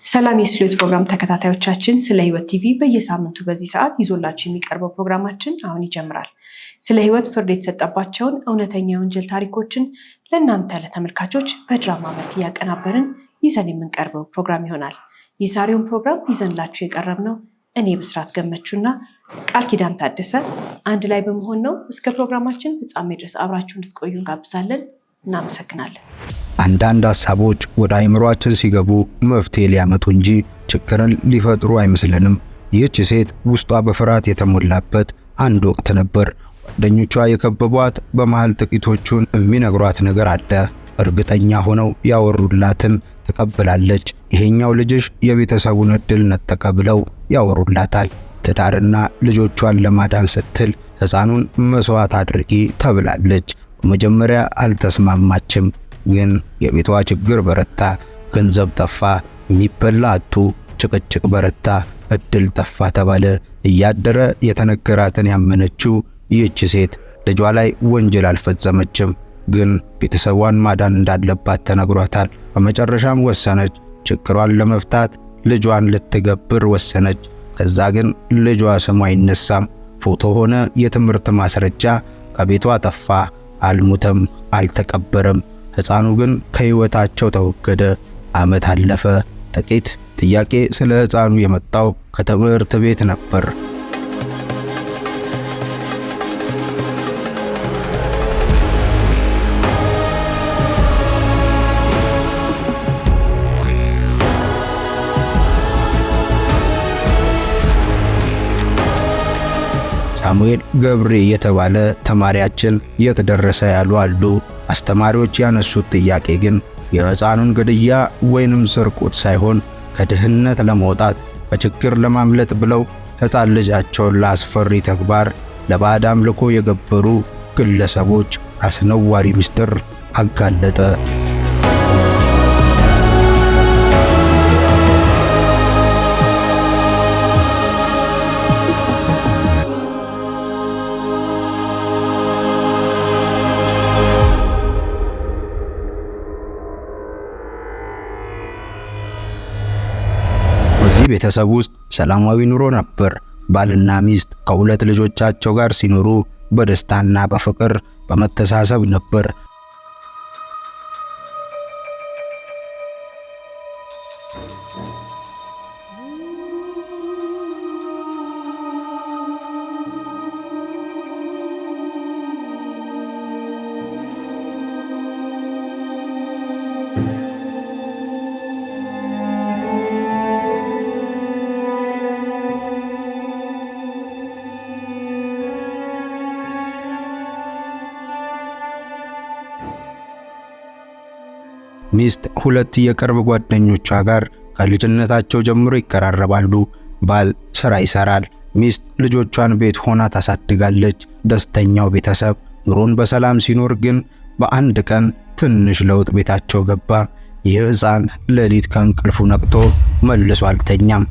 ሰላም የስሉት ፕሮግራም ተከታታዮቻችን ስለ ህይወት ቲቪ በየሳምንቱ በዚህ ሰዓት ይዞላችሁ የሚቀርበው ፕሮግራማችን አሁን ይጀምራል። ስለ ህይወት ፍርድ የተሰጠባቸውን እውነተኛ የወንጀል ታሪኮችን ለእናንተ ለተመልካቾች በድራማ መልክ እያቀናበርን ይዘን የምንቀርበው ፕሮግራም ይሆናል። የዛሬውን ፕሮግራም ይዘንላችሁ የቀረብነው እኔ ብስራት ገመቹና ቃል ኪዳን ታደሰ አንድ ላይ በመሆን ነው። እስከ ፕሮግራማችን ፍጻሜ ድረስ አብራችሁ እንድትቆዩ እንጋብዛለን። እናመሰግናለን። አንዳንድ ሐሳቦች ወደ አእምሮአችን ሲገቡ መፍትሄ ሊያመጡ እንጂ ችግርን ሊፈጥሩ አይመስልንም። ይህች ሴት ውስጧ በፍርሃት የተሞላበት አንድ ወቅት ነበር። ጓደኞቿ የከበቧት፣ በመሃል ጥቂቶቹን የሚነግሯት ነገር አለ። እርግጠኛ ሆነው ያወሩላትን ተቀብላለች። ይሄኛው ልጅሽ የቤተሰቡን እድል ነጠቀ ብለው ያወሩላታል። ትዳርና ልጆቿን ለማዳን ስትል ሕፃኑን መስዋዕት አድርጊ ተብላለች። በመጀመሪያ አልተስማማችም። ግን የቤቷ ችግር በረታ። ገንዘብ ጠፋ፣ የሚበላ አጡ፣ ጭቅጭቅ በረታ፣ እድል ጠፋ ተባለ። እያደረ የተነገራትን ያመነችው ይህች ሴት ልጇ ላይ ወንጀል አልፈጸመችም፣ ግን ቤተሰቧን ማዳን እንዳለባት ተነግሯታል። በመጨረሻም ወሰነች። ችግሯን ለመፍታት ልጇን ልትገብር ወሰነች። ከዛ ግን ልጇ ስሙ አይነሳም። ፎቶ ሆነ የትምህርት ማስረጃ ከቤቷ ጠፋ። አልሞተም፣ አልተቀበረም። ሕፃኑ ግን ከሕይወታቸው ተወገደ። ዓመት አለፈ። ጥቂት ጥያቄ ስለ ሕፃኑ የመጣው ከትምህርት ቤት ነበር። ሳሙኤል ገብሬ የተባለ ተማሪያችን የት ደረሰ ያሉ አሉ። አስተማሪዎች ያነሱት ጥያቄ ግን የሕፃኑን ግድያ ወይንም ስርቆት ሳይሆን ከድህነት ለመውጣት ከችግር ለማምለጥ ብለው ሕፃን ልጃቸውን ለአስፈሪ ተግባር ለባዕድ አምልኮ የገበሩ ግለሰቦች አስነዋሪ ምስጢር አጋለጠ። ቤተሰብ ውስጥ ሰላማዊ ኑሮ ነበር። ባልና ሚስት ከሁለት ልጆቻቸው ጋር ሲኖሩ በደስታና በፍቅር በመተሳሰብ ነበር። ሚስት ሁለት የቅርብ ጓደኞቿ ጋር ከልጅነታቸው ጀምሮ ይቀራረባሉ። ባል ስራ ይሰራል፣ ሚስት ልጆቿን ቤት ሆና ታሳድጋለች። ደስተኛው ቤተሰብ ኑሮን በሰላም ሲኖር ግን በአንድ ቀን ትንሽ ለውጥ ቤታቸው ገባ። ይህ ሕፃን ሌሊት ከእንቅልፉ ነቅቶ መልሶ አልተኛም።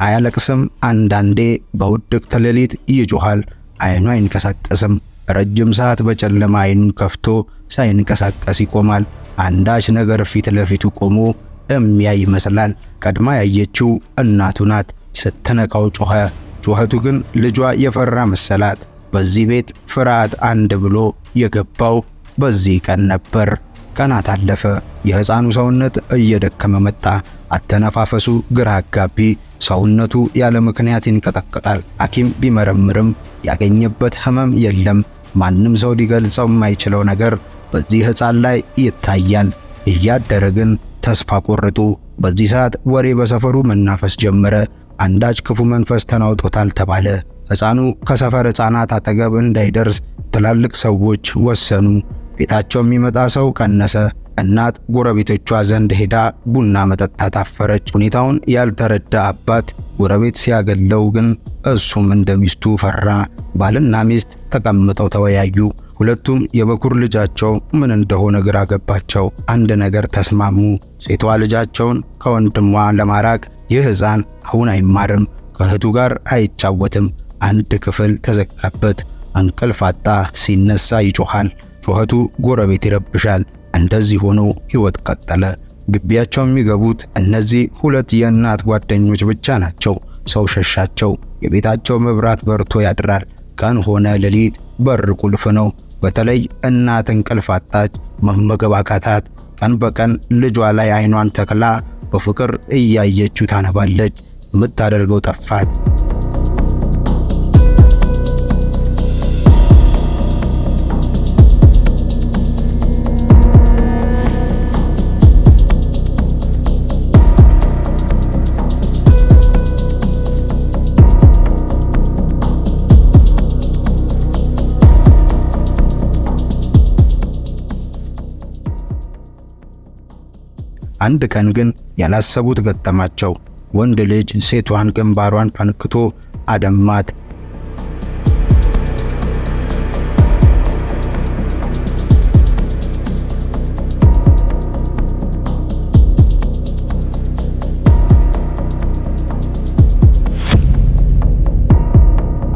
አያለቅስም። አንዳንዴ በውድቅት ሌሊት ይጮሃል። አይኑ አይንቀሳቀስም። ረጅም ሰዓት በጨለማ አይኑን ከፍቶ ሳይንቀሳቀስ ይቆማል። አንዳች ነገር ፊት ለፊቱ ቆሞ የሚያይ ይመስላል። ቀድማ ያየችው እናቱ ናት። ስትነካው ጮኸ። ጩኸቱ ግን ልጇ የፈራ መሰላት። በዚህ ቤት ፍርሃት አንድ ብሎ የገባው በዚህ ቀን ነበር። ቀናት አለፈ። የሕፃኑ ሰውነት እየደከመ መጣ። አተነፋፈሱ ግራ አጋቢ፣ ሰውነቱ ያለ ምክንያት ይንቀጠቀጣል። ሐኪም ቢመረምርም ያገኘበት ህመም የለም። ማንም ሰው ሊገልጸው የማይችለው ነገር በዚህ ሕፃን ላይ ይታያል። እያደረ ግን ተስፋ ቆረጡ። በዚህ ሰዓት ወሬ በሰፈሩ መናፈስ ጀመረ። አንዳች ክፉ መንፈስ ተናውጦታል ተባለ። ሕፃኑ ከሰፈር ሕፃናት አጠገብ እንዳይደርስ ትላልቅ ሰዎች ወሰኑ። ቤታቸው የሚመጣ ሰው ቀነሰ። እናት ጎረቤቶቿ ዘንድ ሄዳ ቡና መጠጣት አፈረች። ሁኔታውን ያልተረዳ አባት ጎረቤት ሲያገለው ግን እሱም እንደሚስቱ ፈራ። ባልና ሚስት ተቀምጠው ተወያዩ። ሁለቱም የበኩር ልጃቸው ምን እንደሆነ ግራ ገባቸው። አንድ ነገር ተስማሙ። ሴቷ ልጃቸውን ከወንድሟ ለማራቅ ይህ ሕፃን አሁን አይማርም፣ ከእህቱ ጋር አይጫወትም፣ አንድ ክፍል ተዘጋበት፣ እንቅልፍ አጣ፣ ሲነሳ ይጮኻል፣ ጩኸቱ ጎረቤት ይረብሻል። እንደዚህ ሆኖ ሕይወት ቀጠለ። ግቢያቸው የሚገቡት እነዚህ ሁለት የእናት ጓደኞች ብቻ ናቸው። ሰው ሸሻቸው። የቤታቸው መብራት በርቶ ያድራል። ቀን ሆነ ሌሊት በር ቁልፍ ነው። በተለይ እናት እንቅልፍ አጣች፣ መመገብ አቃታት። ቀን በቀን ልጇ ላይ አይኗን ተክላ በፍቅር እያየችው ታነባለች። የምታደርገው ጠፋት። አንድ ቀን ግን ያላሰቡት ገጠማቸው። ወንድ ልጅ ሴቷን ግንባሯን ፈንክቶ አደማት።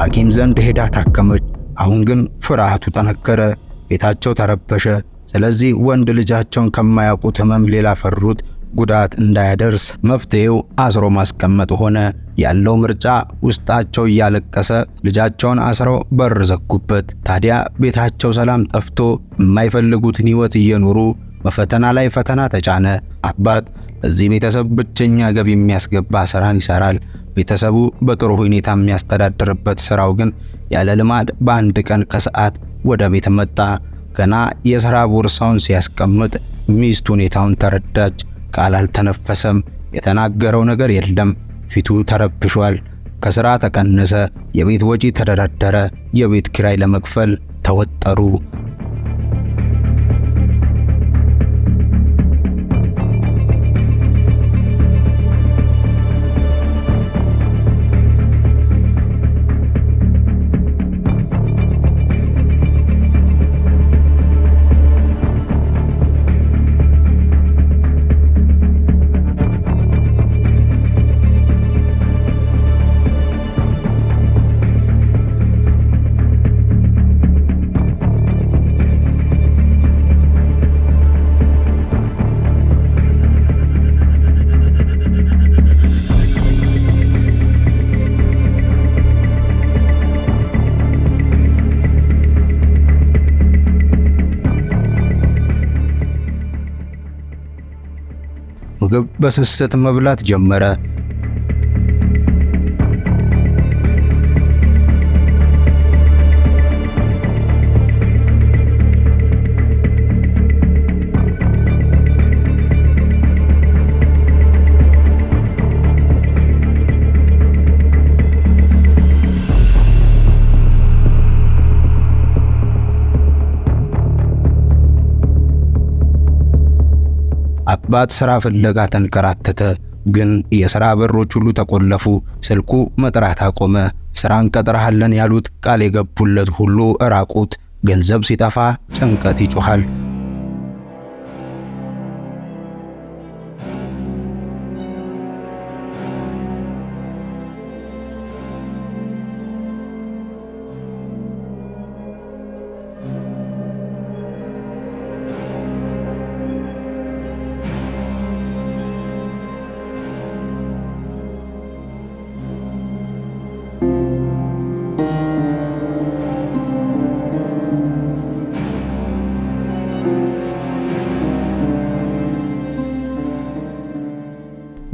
ሐኪም ዘንድ ሄዳ ታከመች። አሁን ግን ፍርሃቱ ጠነከረ። ቤታቸው ተረበሸ። ስለዚህ ወንድ ልጃቸውን ከማያውቁት ሕመም ሌላ ፈሩት። ጉዳት እንዳያደርስ መፍትሄው አስሮ ማስቀመጥ ሆነ። ያለው ምርጫ ውስጣቸው እያለቀሰ ልጃቸውን አስረው በር ዘጉበት። ታዲያ ቤታቸው ሰላም ጠፍቶ የማይፈልጉትን ሕይወት እየኖሩ በፈተና ላይ ፈተና ተጫነ። አባት እዚህ ቤተሰብ ብቸኛ ገቢ የሚያስገባ ስራን ይሰራል። ቤተሰቡ በጥሩ ሁኔታ የሚያስተዳድርበት ስራው ግን ያለ ልማድ በአንድ ቀን ከሰዓት ወደ ቤት መጣ። ገና የሥራ ቦርሳውን ሲያስቀምጥ ሚስት ሁኔታውን ተረዳች። ቃል አልተነፈሰም። የተናገረው ነገር የለም። ፊቱ ተረብሿል። ከሥራ ተቀነሰ። የቤት ወጪ ተደረደረ። የቤት ኪራይ ለመክፈል ተወጠሩ። ምግብ በስስት መብላት ጀመረ። አባት ስራ ፍለጋ ተንከራተተ። ግን የሥራ በሮች ሁሉ ተቆለፉ። ስልኩ መጥራት አቆመ። ስራ እንቀጥረሃለን ያሉት ቃል የገቡለት ሁሉ ራቁት። ገንዘብ ሲጠፋ ጭንቀት ይጮሃል።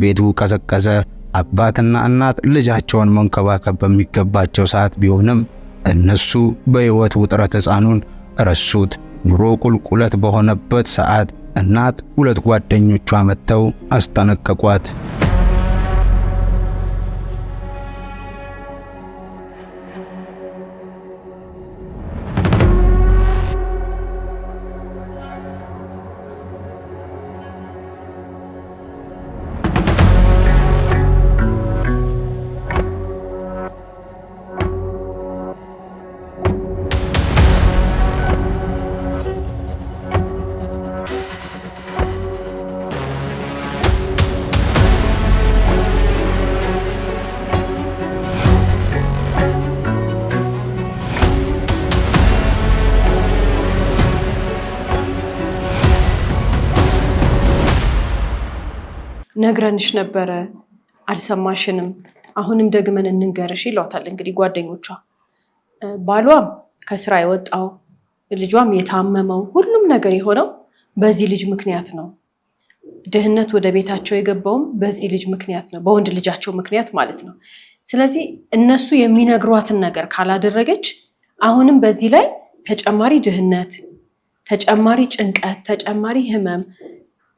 ቤቱ ቀዘቀዘ። አባትና እናት ልጃቸውን መንከባከብ በሚገባቸው ሰዓት ቢሆንም እነሱ በሕይወት ውጥረት ሕፃኑን ረሱት። ኑሮ ቁልቁለት በሆነበት ሰዓት እናት ሁለት ጓደኞቿ መጥተው አስጠነቀቋት። ነግረንሽ ነበረ አልሰማሽንም፣ አሁንም ደግመን እንንገርሽ ይሏታል እንግዲህ ጓደኞቿ። ባሏም ከስራ የወጣው ልጇም የታመመው ሁሉም ነገር የሆነው በዚህ ልጅ ምክንያት ነው። ድህነት ወደ ቤታቸው የገባውም በዚህ ልጅ ምክንያት ነው፣ በወንድ ልጃቸው ምክንያት ማለት ነው። ስለዚህ እነሱ የሚነግሯትን ነገር ካላደረገች አሁንም በዚህ ላይ ተጨማሪ ድህነት፣ ተጨማሪ ጭንቀት፣ ተጨማሪ ህመም፣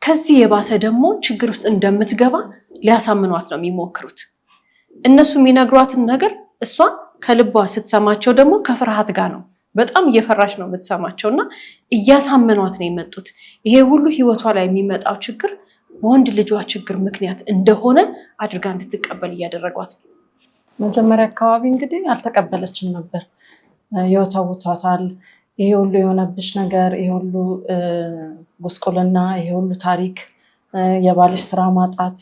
ከዚህ የባሰ ደግሞ ችግር ውስጥ እንደምትገባ ሊያሳምኗት ነው የሚሞክሩት። እነሱ የሚነግሯትን ነገር እሷ ከልቧ ስትሰማቸው ደግሞ ከፍርሃት ጋር ነው፣ በጣም እየፈራች ነው የምትሰማቸው እና እያሳመኗት ነው የመጡት። ይሄ ሁሉ ህይወቷ ላይ የሚመጣው ችግር በወንድ ልጇ ችግር ምክንያት እንደሆነ አድርጋ እንድትቀበል እያደረጓት ነው። መጀመሪያ አካባቢ እንግዲህ አልተቀበለችም ነበር። ይወታውቷታል። ይሄ ሁሉ የሆነብሽ ነገር፣ ይሄ ሁሉ ጉስቁልና፣ ይሄ ሁሉ ታሪክ፣ የባልሽ ስራ ማጣት፣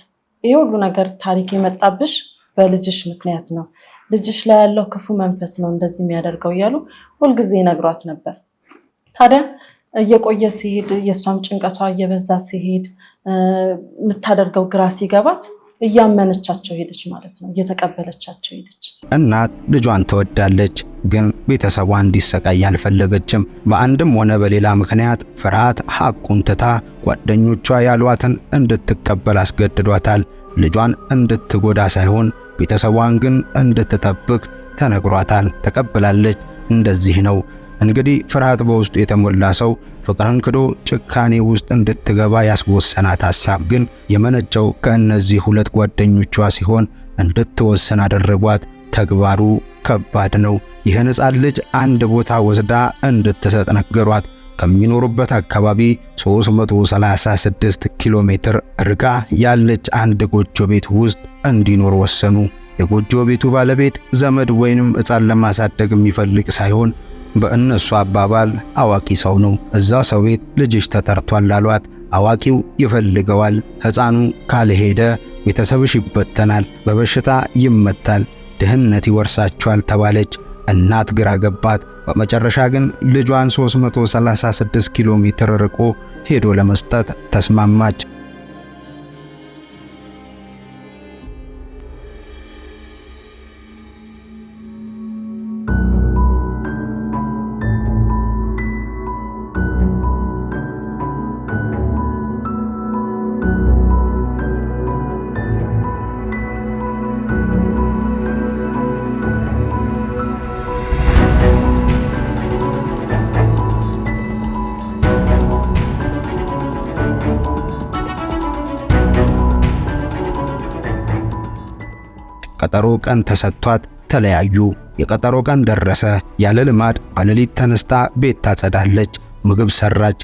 ይሄ ሁሉ ነገር ታሪክ የመጣብሽ በልጅሽ ምክንያት ነው፣ ልጅሽ ላይ ያለው ክፉ መንፈስ ነው እንደዚህ የሚያደርገው እያሉ ሁልጊዜ ይነግሯት ነበር። ታዲያ እየቆየ ሲሄድ የእሷም ጭንቀቷ እየበዛ ሲሄድ የምታደርገው ግራ ሲገባት እያመነቻቸው ሄደች ማለት ነው፣ እየተቀበለቻቸው ሄደች። እናት ልጇን ትወዳለች፣ ግን ቤተሰቧ እንዲሰቃይ አልፈለገችም። በአንድም ሆነ በሌላ ምክንያት ፍርሃት ሐቁን ትታ ጓደኞቿ ያሏትን እንድትቀበል አስገድዷታል። ልጇን እንድትጎዳ ሳይሆን ቤተሰቧን ግን እንድትጠብቅ ተነግሯታል። ተቀብላለች። እንደዚህ ነው እንግዲህ ፍርሃት በውስጡ የተሞላ ሰው ፍቅርን ክዶ ጭካኔ ውስጥ እንድትገባ ያስወሰናት ሐሳብ ግን የመነጨው ከእነዚህ ሁለት ጓደኞቿ ሲሆን እንድትወሰን አደረጓት። ተግባሩ ከባድ ነው። ይህን ሕፃን ልጅ አንድ ቦታ ወስዳ እንድትሰጥ ነገሯት። ከሚኖሩበት አካባቢ 336 ኪሎ ሜትር ርቃ ያለች አንድ ጎጆ ቤት ውስጥ እንዲኖር ወሰኑ። የጎጆ ቤቱ ባለቤት ዘመድ ወይንም ሕፃን ለማሳደግ የሚፈልግ ሳይሆን በእነሱ አባባል አዋቂ ሰው ነው። እዛ ሰው ቤት ልጅሽ ተጠርቷል አሏት። አዋቂው ይፈልገዋል። ሕፃኑ ካልሄደ ቤተሰብሽ ይበተናል፣ በበሽታ ይመታል፣ ድህነት ይወርሳቸዋል ተባለች። እናት ግራ ገባት። በመጨረሻ ግን ልጇን 336 ኪሎ ሜትር ርቆ ሄዶ ለመስጠት ተስማማች። ቀጠሮ ቀን ተሰጥቷት ተለያዩ። የቀጠሮ ቀን ደረሰ። ያለ ልማድ በሌሊት ተነስታ ቤት ታጸዳለች፣ ምግብ ሰራች።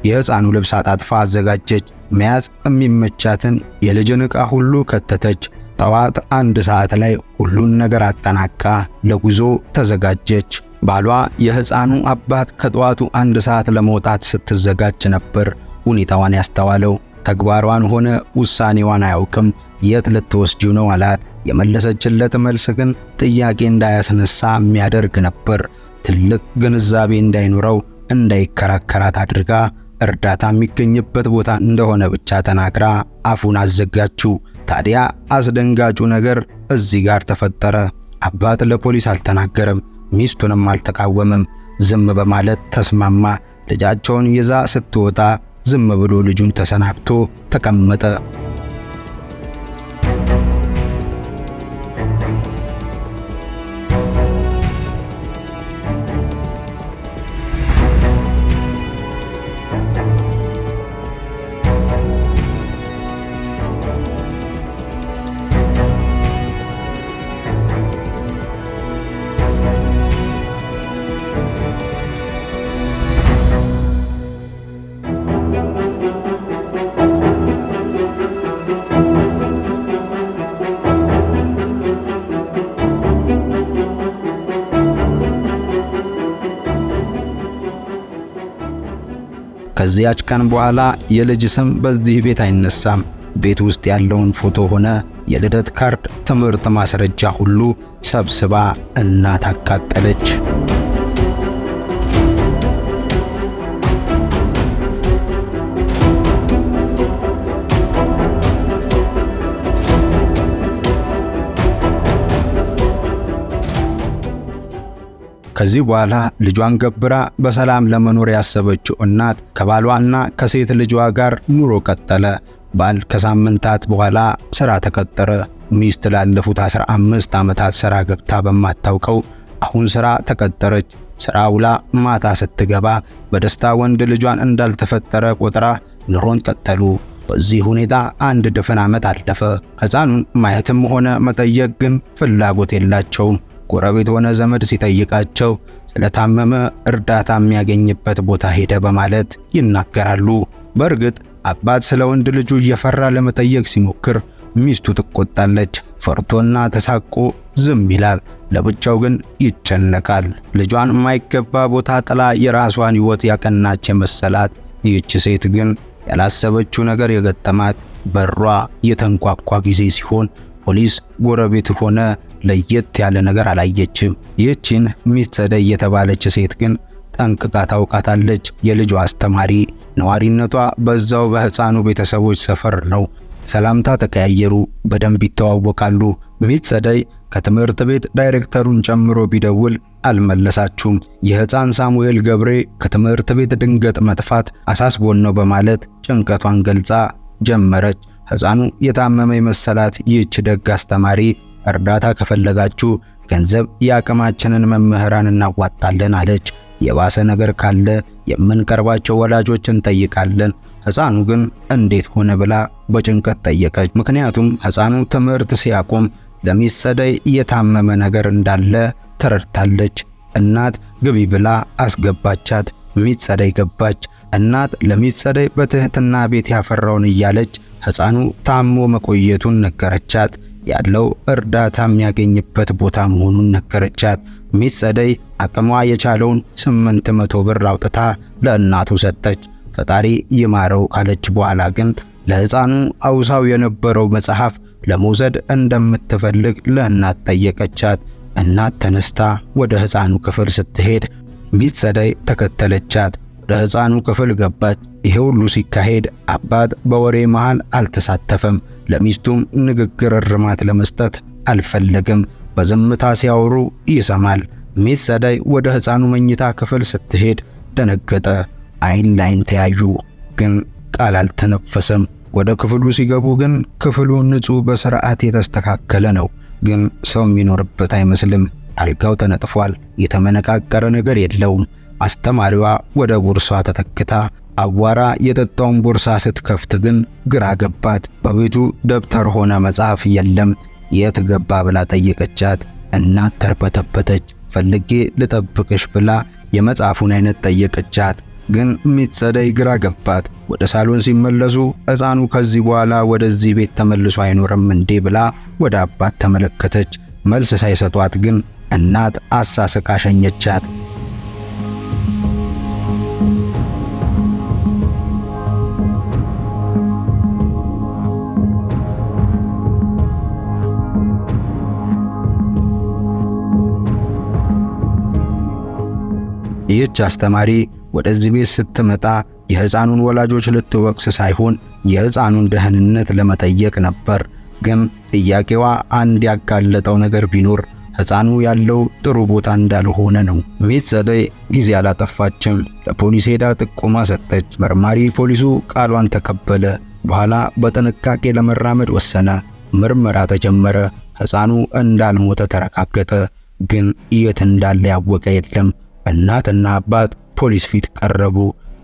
የሕፃኑ ልብስ አጣጥፋ አዘጋጀች። መያዝ የሚመቻትን የልጅን ዕቃ ሁሉ ከተተች። ጠዋት 1 ሰዓት ላይ ሁሉን ነገር አጠናቃ ለጉዞ ተዘጋጀች። ባሏ የሕፃኑ አባት ከጠዋቱ 1 ሰዓት ለመውጣት ስትዘጋጅ ነበር ሁኔታዋን ያስተዋለው። ተግባሯን ሆነ ውሳኔዋን አያውቅም። የት ልትወስጂው ነው አላት። የመለሰችለት መልስ ግን ጥያቄ እንዳያስነሳ የሚያደርግ ነበር። ትልቅ ግንዛቤ እንዳይኖረው እንዳይከራከራት አድርጋ እርዳታ የሚገኝበት ቦታ እንደሆነ ብቻ ተናግራ አፉን አዘጋችው። ታዲያ አስደንጋጩ ነገር እዚህ ጋር ተፈጠረ። አባት ለፖሊስ አልተናገረም፣ ሚስቱንም አልተቃወመም። ዝም በማለት ተስማማ። ልጃቸውን ይዛ ስትወጣ ዝም ብሎ ልጁን ተሰናብቶ ተቀመጠ። ከዚያች ቀን በኋላ የልጅ ስም በዚህ ቤት አይነሳም። ቤት ውስጥ ያለውን ፎቶ ሆነ የልደት ካርድ፣ ትምህርት ማስረጃ ሁሉ ሰብስባ እናት አቃጠለች። ከዚህ በኋላ ልጇን ገብራ በሰላም ለመኖር ያሰበችው እናት ከባሏና ከሴት ልጇ ጋር ኑሮ ቀጠለ። ባል ከሳምንታት በኋላ ሥራ ተቀጠረ። ሚስት ላለፉት 15 ዓመታት ሥራ ገብታ በማታውቀው አሁን ሥራ ተቀጠረች። ሥራ ውላ ማታ ስትገባ በደስታ ወንድ ልጇን እንዳልተፈጠረ ቆጥራ ኑሮን ቀጠሉ። በዚህ ሁኔታ አንድ ድፍን ዓመት አለፈ። ሕፃኑን ማየትም ሆነ መጠየቅ ግን ፍላጎት የላቸውም። ጎረቤት ሆነ ዘመድ ሲጠይቃቸው ስለታመመ እርዳታ የሚያገኝበት ቦታ ሄደ በማለት ይናገራሉ። በእርግጥ አባት ስለ ወንድ ልጁ እየፈራ ለመጠየቅ ሲሞክር ሚስቱ ትቆጣለች። ፈርቶና ተሳቆ ዝም ይላል። ለብቻው ግን ይጨነቃል። ልጇን የማይገባ ቦታ ጥላ የራሷን ሕይወት ያቀናች የመሰላት ይህች ሴት ግን ያላሰበችው ነገር የገጠማት በሯ የተንኳኳ ጊዜ ሲሆን ፖሊስ፣ ጎረቤት ሆነ ለየት ያለ ነገር አላየችም። ይህችን ሚስት ጸደይ የተባለች ሴት ግን ጠንቅቃ ታውቃታለች። የልጇ አስተማሪ፣ ነዋሪነቷ በዛው በሕፃኑ ቤተሰቦች ሰፈር ነው። ሰላምታ ተቀያየሩ፣ በደንብ ይተዋወቃሉ። ሚስት ጸደይ ከትምህርት ቤት ዳይሬክተሩን ጨምሮ ቢደውል አልመለሳችሁም። የሕፃን ሳሙኤል ገብሬ ከትምህርት ቤት ድንገት መጥፋት አሳስቦን ነው በማለት ጭንቀቷን ገልጻ ጀመረች። ሕፃኑ የታመመ የመሰላት ይህች ደግ አስተማሪ እርዳታ ከፈለጋችሁ ገንዘብ የአቅማችንን መምህራን እናዋጣለን አለች። የባሰ ነገር ካለ የምንቀርባቸው ወላጆች እንጠይቃለን። ሕፃኑ ግን እንዴት ሆነ ብላ በጭንቀት ጠየቀች። ምክንያቱም ሕፃኑ ትምህርት ሲያቆም ለሚስት ጸደይ የታመመ ነገር እንዳለ ተረድታለች። እናት ግቢ ብላ አስገባቻት። ሚስት ጸደይ ገባች። እናት ለሚስት ጸደይ በትህትና ቤት ያፈራውን እያለች ሕፃኑ ታሞ መቆየቱን ነገረቻት። ያለው እርዳታ የሚያገኝበት ቦታ መሆኑን ነገረቻት። ሚስት ጸደይ አቅሟ የቻለውን 800 ብር አውጥታ ለእናቱ ሰጠች። ፈጣሪ ይማረው ካለች በኋላ ግን ለሕፃኑ አውሳው የነበረው መጽሐፍ ለመውሰድ እንደምትፈልግ ለእናት ጠየቀቻት። እናት ተነስታ ወደ ሕፃኑ ክፍል ስትሄድ ሚስት ጸደይ ተከተለቻት። ወደ ሕፃኑ ክፍል ገባች። ይሄ ሁሉ ሲካሄድ አባት በወሬ መሃል አልተሳተፈም። ለሚስቱም ንግግር እርማት ለመስጠት አልፈለገም። በዝምታ ሲያወሩ ይሰማል። ሚስት ጸደይ ወደ ሕፃኑ መኝታ ክፍል ስትሄድ ደነገጠ። አይን ላይን ተያዩ፣ ግን ቃል አልተነፈሰም። ወደ ክፍሉ ሲገቡ ግን ክፍሉ ንጹህ በስርዓት የተስተካከለ ነው። ግን ሰው የሚኖርበት አይመስልም። አልጋው ተነጥፏል። የተመነቃቀረ ነገር የለውም። አስተማሪዋ ወደ ቦርሷ ተተክታ አቧራ የጠጣውን ቦርሳ ስትከፍት ግን ግራ ገባት። በቤቱ ደብተር ሆነ መጽሐፍ የለም። የት ገባ ብላ ጠየቀቻት። እናት ተርበተበተች። ፈልጌ ልጠብቅሽ ብላ የመጽሐፉን አይነት ጠየቀቻት። ግን ሚስት ጸደይ ግራ ገባት። ወደ ሳሎን ሲመለሱ ሕፃኑ ከዚህ በኋላ ወደዚህ ቤት ተመልሶ አይኖርም እንዴ ብላ ወደ አባት ተመለከተች። መልስ ሳይሰጧት ግን እናት አሳስቃ ሸኘቻት። ይህች አስተማሪ ወደዚህ ቤት ስትመጣ የሕፃኑን ወላጆች ልትወቅስ ሳይሆን የሕፃኑን ደህንነት ለመጠየቅ ነበር። ግን ጥያቄዋ አንድ ያጋለጠው ነገር ቢኖር ሕፃኑ ያለው ጥሩ ቦታ እንዳልሆነ ነው። ሚስት ጸደይ ጊዜ አላጠፋችም። ለፖሊስ ሄዳ ጥቆማ ሰጠች። መርማሪ ፖሊሱ ቃሏን ተቀበለ። በኋላ በጥንቃቄ ለመራመድ ወሰነ። ምርመራ ተጀመረ። ሕፃኑ እንዳልሞተ ተረጋገጠ። ግን የት እንዳለ ያወቀ የለም። እናትና አባት ፖሊስ ፊት ቀረቡ።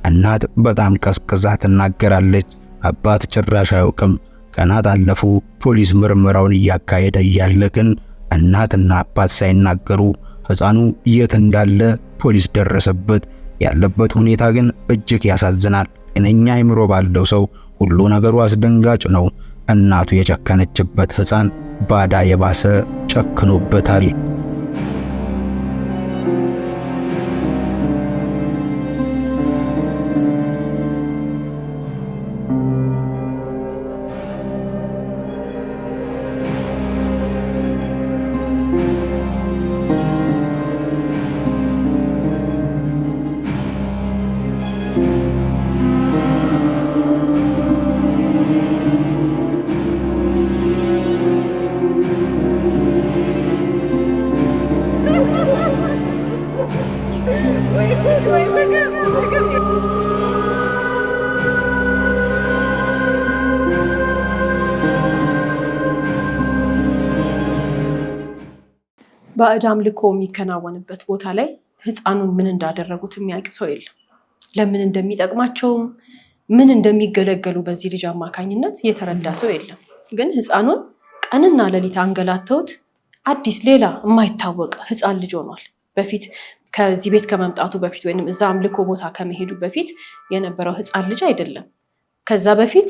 እናት በጣም ቀዝቅዛ ትናገራለች። አባት ጭራሽ አያውቅም። ቀናት አለፉ። ፖሊስ ምርመራውን እያካሄደ እያለ ግን እናትና አባት ሳይናገሩ ሕፃኑ የት እንዳለ ፖሊስ ደረሰበት። ያለበት ሁኔታ ግን እጅግ ያሳዝናል። ጤነኛ አእምሮ ባለው ሰው ሁሉ ነገሩ አስደንጋጭ ነው። እናቱ የጨከነችበት ሕፃን ባዳ የባሰ ጨክኖበታል። ባዕድ አምልኮ የሚከናወንበት ቦታ ላይ ህፃኑን ምን እንዳደረጉት የሚያውቅ ሰው የለም። ለምን እንደሚጠቅማቸውም ምን እንደሚገለገሉ በዚህ ልጅ አማካኝነት የተረዳ ሰው የለም። ግን ህፃኑን ቀንና ሌሊት አንገላተውት አዲስ ሌላ የማይታወቅ ህፃን ልጅ ሆኗል። በፊት ከዚህ ቤት ከመምጣቱ በፊት ወይንም እዛ አምልኮ ቦታ ከመሄዱ በፊት የነበረው ህፃን ልጅ አይደለም። ከዛ በፊት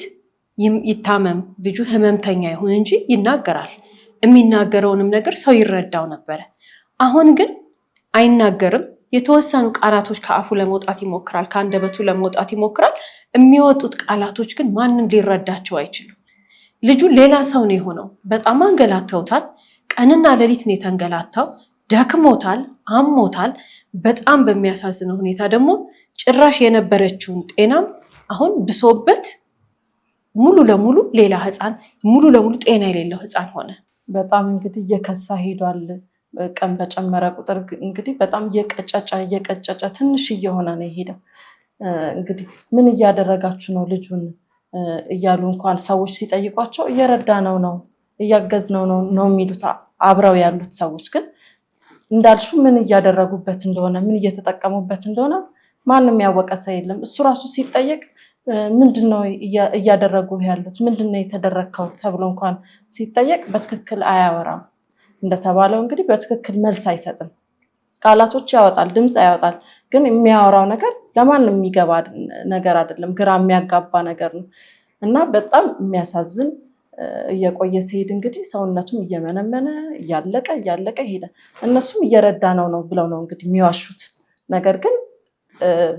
ይታመም ልጁ ህመምተኛ ይሁን እንጂ ይናገራል። የሚናገረውንም ነገር ሰው ይረዳው ነበረ። አሁን ግን አይናገርም። የተወሰኑ ቃላቶች ከአፉ ለመውጣት ይሞክራል፣ ከአንደበቱ ለመውጣት ይሞክራል። የሚወጡት ቃላቶች ግን ማንም ሊረዳቸው አይችልም። ልጁ ሌላ ሰው ነው የሆነው። በጣም አንገላተውታል። ቀንና ሌሊት ነው የተንገላታው። ደክሞታል፣ አሞታል። በጣም በሚያሳዝነው ሁኔታ ደግሞ ጭራሽ የነበረችውን ጤናም አሁን ብሶበት ሙሉ ለሙሉ ሌላ ህፃን፣ ሙሉ ለሙሉ ጤና የሌለው ህፃን ሆነ። በጣም እንግዲህ እየከሳ ሄዷል። ቀን በጨመረ ቁጥር እንግዲህ በጣም እየቀጨጨ ትንሽ እየሆነ ነው የሄደው። እንግዲህ ምን እያደረጋችሁ ነው ልጁን እያሉ እንኳን ሰዎች ሲጠይቋቸው እየረዳነው ነው እያገዝነው ነው የሚሉት አብረው ያሉት ሰዎች። ግን እንዳልሹ ምን እያደረጉበት እንደሆነ ምን እየተጠቀሙበት እንደሆነ ማንም ያወቀ ሰው የለም። እሱ ራሱ ሲጠየቅ ምንድነው እያደረጉ ያሉት ምንድነው የተደረከው ተብሎ እንኳን ሲጠየቅ በትክክል አያወራም። እንደተባለው እንግዲህ በትክክል መልስ አይሰጥም። ቃላቶች ያወጣል፣ ድምፅ ያወጣል። ግን የሚያወራው ነገር ለማንም የሚገባ ነገር አይደለም፣ ግራ የሚያጋባ ነገር ነው እና በጣም የሚያሳዝን እየቆየ ሲሄድ እንግዲህ ሰውነቱም እየመነመነ እያለቀ ሄደ። እነሱም እየረዳ ነው ብለው ነው እንግዲህ የሚዋሹት። ነገር ግን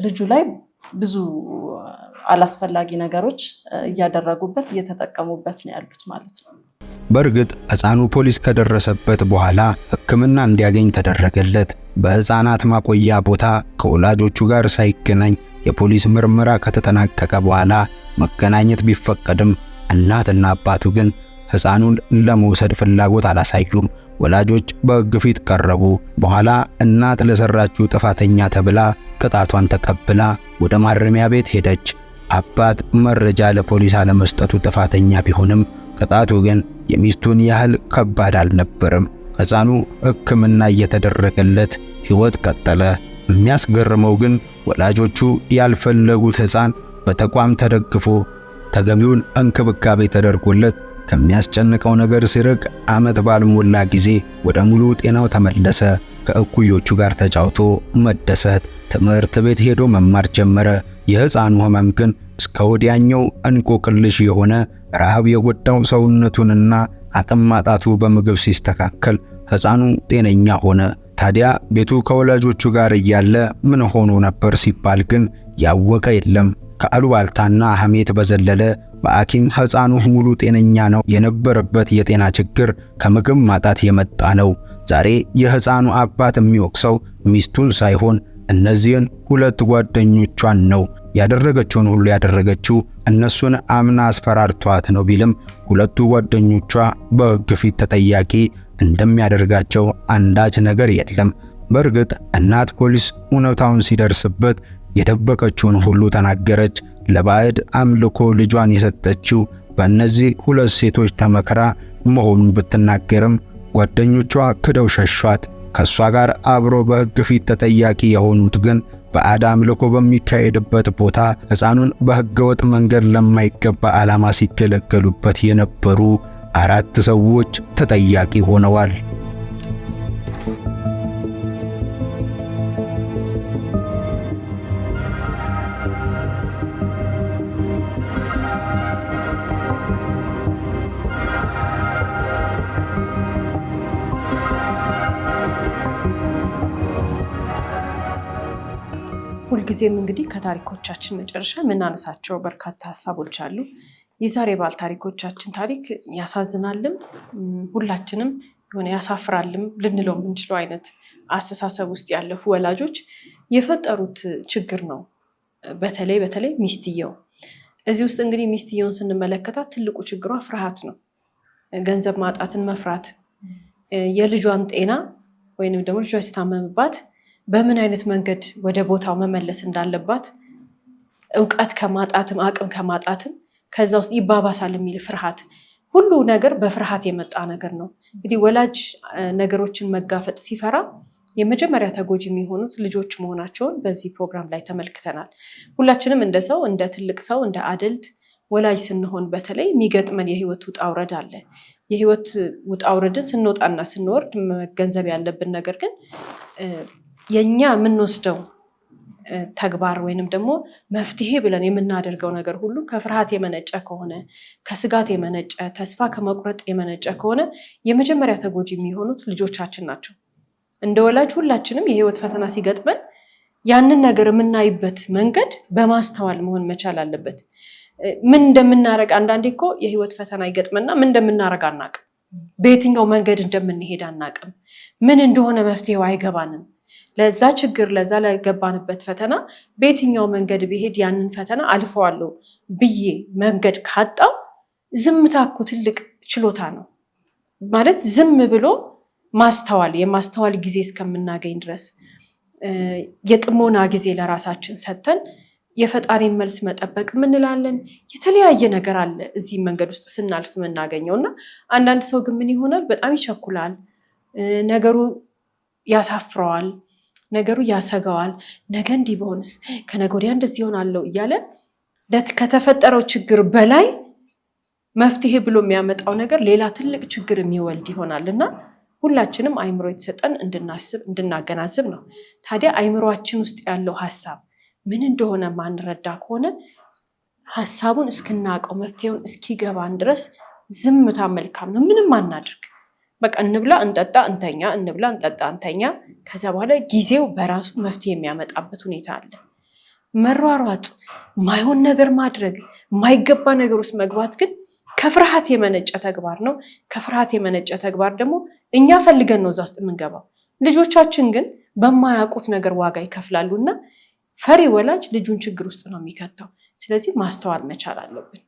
ልጁ ላይ ብዙ አላስፈላጊ ነገሮች እያደረጉበት እየተጠቀሙበት ነው ያሉት ማለት ነው። በእርግጥ ህፃኑ ፖሊስ ከደረሰበት በኋላ ሕክምና እንዲያገኝ ተደረገለት። በህፃናት ማቆያ ቦታ ከወላጆቹ ጋር ሳይገናኝ የፖሊስ ምርመራ ከተጠናቀቀ በኋላ መገናኘት ቢፈቀድም እናትና አባቱ ግን ህፃኑን ለመውሰድ ፍላጎት አላሳዩም። ወላጆች በሕግ ፊት ቀረቡ። በኋላ እናት ለሰራችው ጥፋተኛ ተብላ ቅጣቷን ተቀብላ ወደ ማረሚያ ቤት ሄደች። አባት መረጃ ለፖሊስ አለመስጠቱ ጥፋተኛ ቢሆንም ቅጣቱ ግን የሚስቱን ያህል ከባድ አልነበረም። ህፃኑ ሕክምና እየተደረገለት ሕይወት ቀጠለ። የሚያስገርመው ግን ወላጆቹ ያልፈለጉት ህፃን በተቋም ተደግፎ ተገቢውን እንክብካቤ ተደርጎለት ከሚያስጨንቀው ነገር ሲርቅ ዓመት ባልሞላ ጊዜ ወደ ሙሉ ጤናው ተመለሰ። ከእኩዮቹ ጋር ተጫውቶ መደሰት፣ ትምህርት ቤት ሄዶ መማር ጀመረ። የህፃኑ ህመም ግን እስከ ወዲያኛው እንቆቅልሽ የሆነ ረሃብ የጎዳው ሰውነቱንና አቅም ማጣቱ በምግብ ሲስተካከል ህፃኑ ጤነኛ ሆነ። ታዲያ ቤቱ ከወላጆቹ ጋር እያለ ምን ሆኖ ነበር ሲባል ግን ያወቀ የለም። ከአሉባልታና ሐሜት በዘለለ በሐኪም ህፃኑ ሙሉ ጤነኛ ነው። የነበረበት የጤና ችግር ከምግብ ማጣት የመጣ ነው። ዛሬ የህፃኑ አባት የሚወቅሰው ሚስቱን ሳይሆን እነዚህን ሁለት ጓደኞቿን ነው። ያደረገችውን ሁሉ ያደረገችው እነሱን አምና አስፈራርቷት ነው ቢልም ሁለቱ ጓደኞቿ በሕግ ፊት ተጠያቂ እንደሚያደርጋቸው አንዳች ነገር የለም። በእርግጥ እናት ፖሊስ እውነታውን ሲደርስበት የደበቀችውን ሁሉ ተናገረች። ለባዕድ አምልኮ ልጇን የሰጠችው በእነዚህ ሁለት ሴቶች ተመክራ መሆኑን ብትናገርም ጓደኞቿ ክደው ሸሿት። ከሷ ጋር አብሮ በሕግ ፊት ተጠያቂ የሆኑት ግን ባዕድ አምልኮ በሚካሄድበት ቦታ ሕፃኑን በሕገወጥ መንገድ ለማይገባ ዓላማ ሲገለገሉበት የነበሩ 4 ሰዎች ተጠያቂ ሆነዋል። ሁልጊዜም እንግዲህ ከታሪኮቻችን መጨረሻ የምናነሳቸው በርካታ ሀሳቦች አሉ። የዛሬ ባል ታሪኮቻችን ታሪክ ያሳዝናልም፣ ሁላችንም የሆነ ያሳፍራልም ልንለው የምንችለው አይነት አስተሳሰብ ውስጥ ያለፉ ወላጆች የፈጠሩት ችግር ነው። በተለይ ሚስትየው እዚህ ውስጥ እንግዲህ ሚስትየውን ስንመለከታት ትልቁ ችግሯ ፍርሃት ነው። ገንዘብ ማጣትን መፍራት፣ የልጇን ጤና ወይንም ደግሞ ልጇ ሲታመምባት በምን አይነት መንገድ ወደ ቦታው መመለስ እንዳለባት እውቀት ከማጣትም አቅም ከማጣትም ከዛ ውስጥ ይባባሳል የሚል ፍርሃት፣ ሁሉ ነገር በፍርሃት የመጣ ነገር ነው። እንግዲህ ወላጅ ነገሮችን መጋፈጥ ሲፈራ የመጀመሪያ ተጎጂ የሚሆኑት ልጆች መሆናቸውን በዚህ ፕሮግራም ላይ ተመልክተናል። ሁላችንም እንደ ሰው እንደ ትልቅ ሰው እንደ አድልት ወላጅ ስንሆን በተለይ የሚገጥመን የህይወት ውጣ ውረድ አለ። የህይወት ውጣ ውረድን ስንወጣና ስንወርድ መገንዘብ ያለብን ነገር ግን የኛ የምንወስደው ተግባር ወይንም ደግሞ መፍትሄ ብለን የምናደርገው ነገር ሁሉ ከፍርሃት የመነጨ ከሆነ ከስጋት የመነጨ ተስፋ ከመቁረጥ የመነጨ ከሆነ የመጀመሪያ ተጎጂ የሚሆኑት ልጆቻችን ናቸው። እንደ ወላጅ ሁላችንም የህይወት ፈተና ሲገጥመን ያንን ነገር የምናይበት መንገድ በማስተዋል መሆን መቻል አለበት። ምን እንደምናረግ አንዳንዴ እኮ የህይወት ፈተና ይገጥመና ምን እንደምናረግ አናቅም። በየትኛው መንገድ እንደምንሄድ አናቅም። ምን እንደሆነ መፍትሄው አይገባንም። ለዛ ችግር ለዛ ለገባንበት ፈተና በየትኛው መንገድ ቢሄድ ያንን ፈተና አልፈዋለሁ ብዬ መንገድ ካጣው ዝምታ እኮ ትልቅ ችሎታ ነው ማለት። ዝም ብሎ ማስተዋል የማስተዋል ጊዜ እስከምናገኝ ድረስ የጥሞና ጊዜ ለራሳችን ሰጥተን የፈጣሪን መልስ መጠበቅ ምንላለን። የተለያየ ነገር አለ እዚህ መንገድ ውስጥ ስናልፍ የምናገኘው እና አንዳንድ ሰው ግን ምን ይሆናል በጣም ይቸኩላል። ነገሩ ያሳፍረዋል፣ ነገሩ ያሰጋዋል። ነገ እንዲህ ቢሆንስ ከነገ ወዲያ እንደዚህ ይሆናለው እያለ ከተፈጠረው ችግር በላይ መፍትሄ ብሎ የሚያመጣው ነገር ሌላ ትልቅ ችግር የሚወልድ ይሆናል እና ሁላችንም አይምሮ የተሰጠን እንድናስብ እንድናገናዝብ ነው። ታዲያ አይምሮአችን ውስጥ ያለው ሐሳብ ምን እንደሆነ ማንረዳ ከሆነ ሐሳቡን እስክናቀው መፍትሄውን እስኪገባን ድረስ ዝምታ መልካም ነው። ምንም አናድርግ፣ በቃ እንብላ እንጠጣ እንተኛ፣ እንብላ እንጠጣ እንተኛ። ከዛ በኋላ ጊዜው በራሱ መፍትሄ የሚያመጣበት ሁኔታ አለ። መሯሯጥ፣ ማይሆን ነገር ማድረግ፣ ማይገባ ነገር ውስጥ መግባት ግን ከፍርሃት የመነጨ ተግባር ነው። ከፍርሃት የመነጨ ተግባር ደግሞ እኛ ፈልገን ነው እዛ ውስጥ የምንገባው። ልጆቻችን ግን በማያውቁት ነገር ዋጋ ይከፍላሉና ፈሪ ወላጅ ልጁን ችግር ውስጥ ነው የሚከተው። ስለዚህ ማስተዋል መቻል አለብን።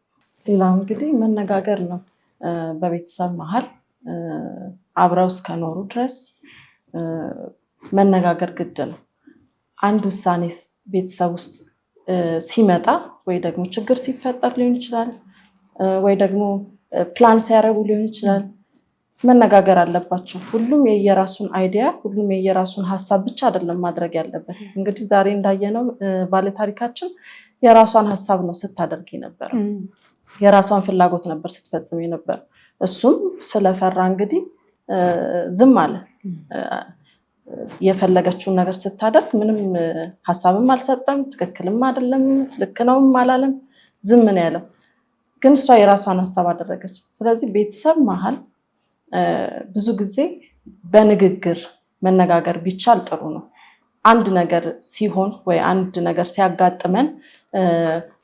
ሌላው እንግዲህ መነጋገር ነው። በቤተሰብ መሀል አብረው እስከኖሩ ድረስ መነጋገር ግድ ነው። አንድ ውሳኔ ቤተሰብ ውስጥ ሲመጣ ወይ ደግሞ ችግር ሲፈጠር ሊሆን ይችላል፣ ወይ ደግሞ ፕላን ሲያረጉ ሊሆን ይችላል። መነጋገር አለባቸው። ሁሉም የየራሱን አይዲያ፣ ሁሉም የየራሱን ሀሳብ ብቻ አይደለም ማድረግ ያለበት። እንግዲህ ዛሬ እንዳየነው ባለታሪካችን የራሷን ሀሳብ ነው ስታደርግ ነበር፣ የራሷን ፍላጎት ነበር ስትፈጽም ነበር። እሱም ስለፈራ እንግዲህ ዝም አለ። የፈለገችውን ነገር ስታደርግ ምንም ሀሳብም አልሰጠም፣ ትክክልም አይደለም ልክ ነውም አላለም፣ ዝም ነው ያለው። ግን እሷ የራሷን ሀሳብ አደረገች። ስለዚህ ቤተሰብ መሀል ብዙ ጊዜ በንግግር መነጋገር ቢቻል ጥሩ ነው። አንድ ነገር ሲሆን ወይ አንድ ነገር ሲያጋጥመን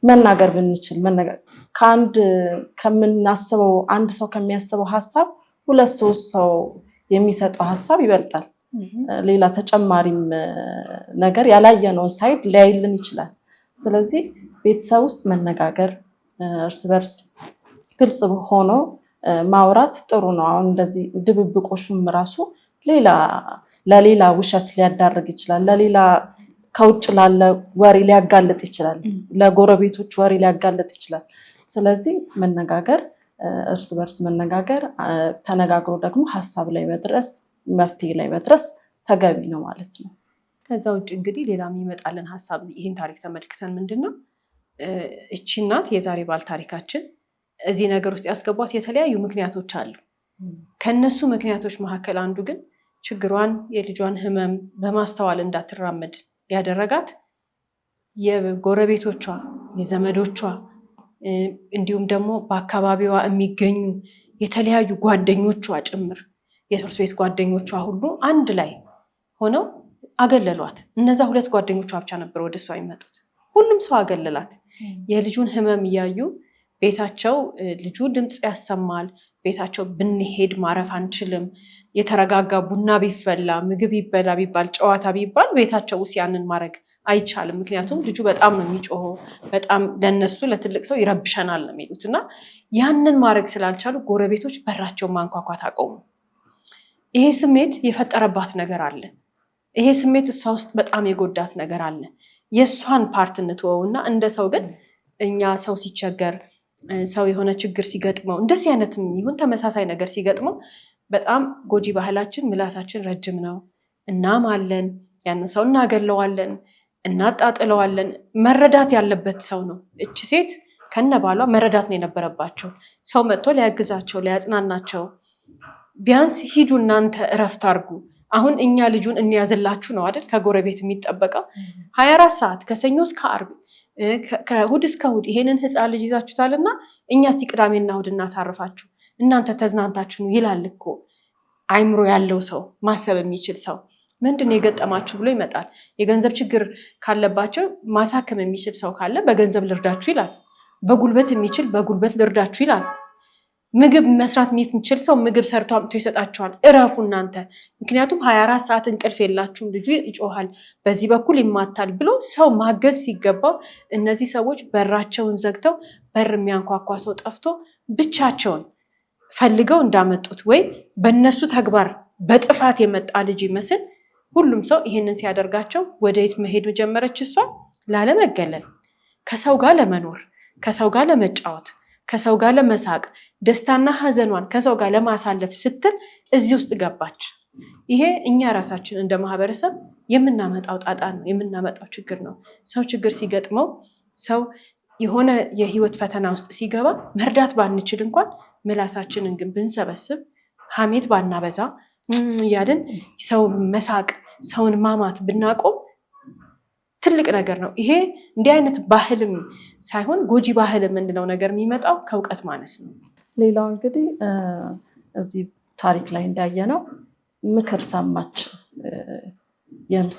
መናገር ብንችል ከምናስበው አንድ ሰው ከሚያስበው ሀሳብ ሁለት ሶስት ሰው የሚሰጠው ሀሳብ ይበልጣል። ሌላ ተጨማሪም ነገር ያላየነውን ሳይድ ሊያይልን ይችላል። ስለዚህ ቤተሰብ ውስጥ መነጋገር፣ እርስ በርስ ግልጽ ሆኖ ማውራት ጥሩ ነው። አሁን እንደዚህ ድብብቆሹም ራሱ ለሌላ ውሸት ሊያዳርግ ይችላል፣ ለሌላ ከውጭ ላለ ወሬ ሊያጋልጥ ይችላል፣ ለጎረቤቶች ወሬ ሊያጋልጥ ይችላል። ስለዚህ መነጋገር፣ እርስ በርስ መነጋገር፣ ተነጋግሮ ደግሞ ሀሳብ ላይ መድረስ፣ መፍትሄ ላይ መድረስ ተገቢ ነው ማለት ነው። ከዛ ውጭ እንግዲህ ሌላ የሚመጣልን ሀሳብ ይህን ታሪክ ተመልክተን ምንድነው እቺ እናት የዛሬ ባል ታሪካችን እዚህ ነገር ውስጥ ያስገቧት የተለያዩ ምክንያቶች አሉ። ከነሱ ምክንያቶች መካከል አንዱ ግን ችግሯን የልጇን ህመም በማስተዋል እንዳትራመድ ያደረጋት የጎረቤቶቿ፣ የዘመዶቿ እንዲሁም ደግሞ በአካባቢዋ የሚገኙ የተለያዩ ጓደኞቿ ጭምር የትምህርት ቤት ጓደኞቿ ሁሉ አንድ ላይ ሆነው አገለሏት። እነዛ ሁለት ጓደኞቿ ብቻ ነበር ወደ እሷ የሚመጡት። ሁሉም ሰው አገለላት። የልጁን ህመም እያዩ ቤታቸው ልጁ ድምፅ ያሰማል፣ ቤታቸው ብንሄድ ማረፍ አንችልም፣ የተረጋጋ ቡና ቢፈላ ምግብ ይበላ ቢባል ጨዋታ ቢባል ቤታቸው ውስጥ ያንን ማድረግ አይቻልም። ምክንያቱም ልጁ በጣም ነው የሚጮኸው፣ በጣም ለነሱ ለትልቅ ሰው ይረብሸናል ነው የሚሉት እና ያንን ማድረግ ስላልቻሉ ጎረቤቶች በራቸውን ማንኳኳት አቆሙ። ይሄ ስሜት የፈጠረባት ነገር አለ። ይሄ ስሜት እሷ ውስጥ በጣም የጎዳት ነገር አለ። የእሷን ፓርት እንትወውና እንደ ሰው ግን እኛ ሰው ሲቸገር ሰው የሆነ ችግር ሲገጥመው እንደዚህ አይነትም ይሁን ተመሳሳይ ነገር ሲገጥመው በጣም ጎጂ ባህላችን ምላሳችን ረጅም ነው። እናማለን፣ ያንን ሰው እናገለዋለን፣ እናጣጥለዋለን። መረዳት ያለበት ሰው ነው። እቺ ሴት ከነባሏ መረዳት ነው የነበረባቸው። ሰው መጥቶ ሊያግዛቸው ሊያጽናናቸው፣ ቢያንስ ሂዱ እናንተ እረፍት አድርጉ፣ አሁን እኛ ልጁን እንያዝላችሁ ነው አይደል ከጎረቤት የሚጠበቀው። 24 ሰዓት ከሰኞ እስከ ዓርብ ከእሑድ እስከ እሑድ ይሄንን ህፃን ልጅ ይዛችሁታልና እኛ እስቲ ቅዳሜና እሑድ እናሳርፋችሁ እናንተ ተዝናንታችሁ ነው ይላል እኮ አይምሮ ያለው ሰው ማሰብ የሚችል ሰው። ምንድን የገጠማችሁ ብሎ ይመጣል። የገንዘብ ችግር ካለባቸው ማሳከም የሚችል ሰው ካለ በገንዘብ ልርዳችሁ ይላል። በጉልበት የሚችል በጉልበት ልርዳችሁ ይላል። ምግብ መስራት የሚችል ሰው ምግብ ሰርቶ አምጥቶ ይሰጣቸዋል። እረፉ እናንተ፣ ምክንያቱም 24 ሰዓት እንቅልፍ የላችሁም፣ ልጁ ይጮሃል፣ በዚህ በኩል ይማታል ብሎ ሰው ማገዝ ሲገባው እነዚህ ሰዎች በራቸውን ዘግተው በር የሚያንኳኳ ሰው ጠፍቶ ብቻቸውን ፈልገው እንዳመጡት ወይ በእነሱ ተግባር በጥፋት የመጣ ልጅ ይመስል ሁሉም ሰው ይሄንን ሲያደርጋቸው ወደየት መሄድ ጀመረች? እሷ ላለመገለል፣ ከሰው ጋር ለመኖር፣ ከሰው ጋር ለመጫወት፣ ከሰው ጋር ለመሳቅ፣ ደስታና ሀዘኗን ከሰው ጋር ለማሳለፍ ስትል እዚህ ውስጥ ገባች። ይሄ እኛ ራሳችን እንደ ማህበረሰብ የምናመጣው ጣጣ ነው፣ የምናመጣው ችግር ነው። ሰው ችግር ሲገጥመው፣ ሰው የሆነ የህይወት ፈተና ውስጥ ሲገባ መርዳት ባንችል እንኳን ምላሳችንን ግን ብንሰበስብ፣ ሀሜት ባናበዛ እያልን ሰው መሳቅ፣ ሰውን ማማት ብናቆም ትልቅ ነገር ነው። ይሄ እንዲህ አይነት ባህልም ሳይሆን ጎጂ ባህል የምንለው ነገር የሚመጣው ከእውቀት ማነስ ነው። ሌላው እንግዲህ እዚህ ታሪክ ላይ እንዳየነው ምክር ሰማች።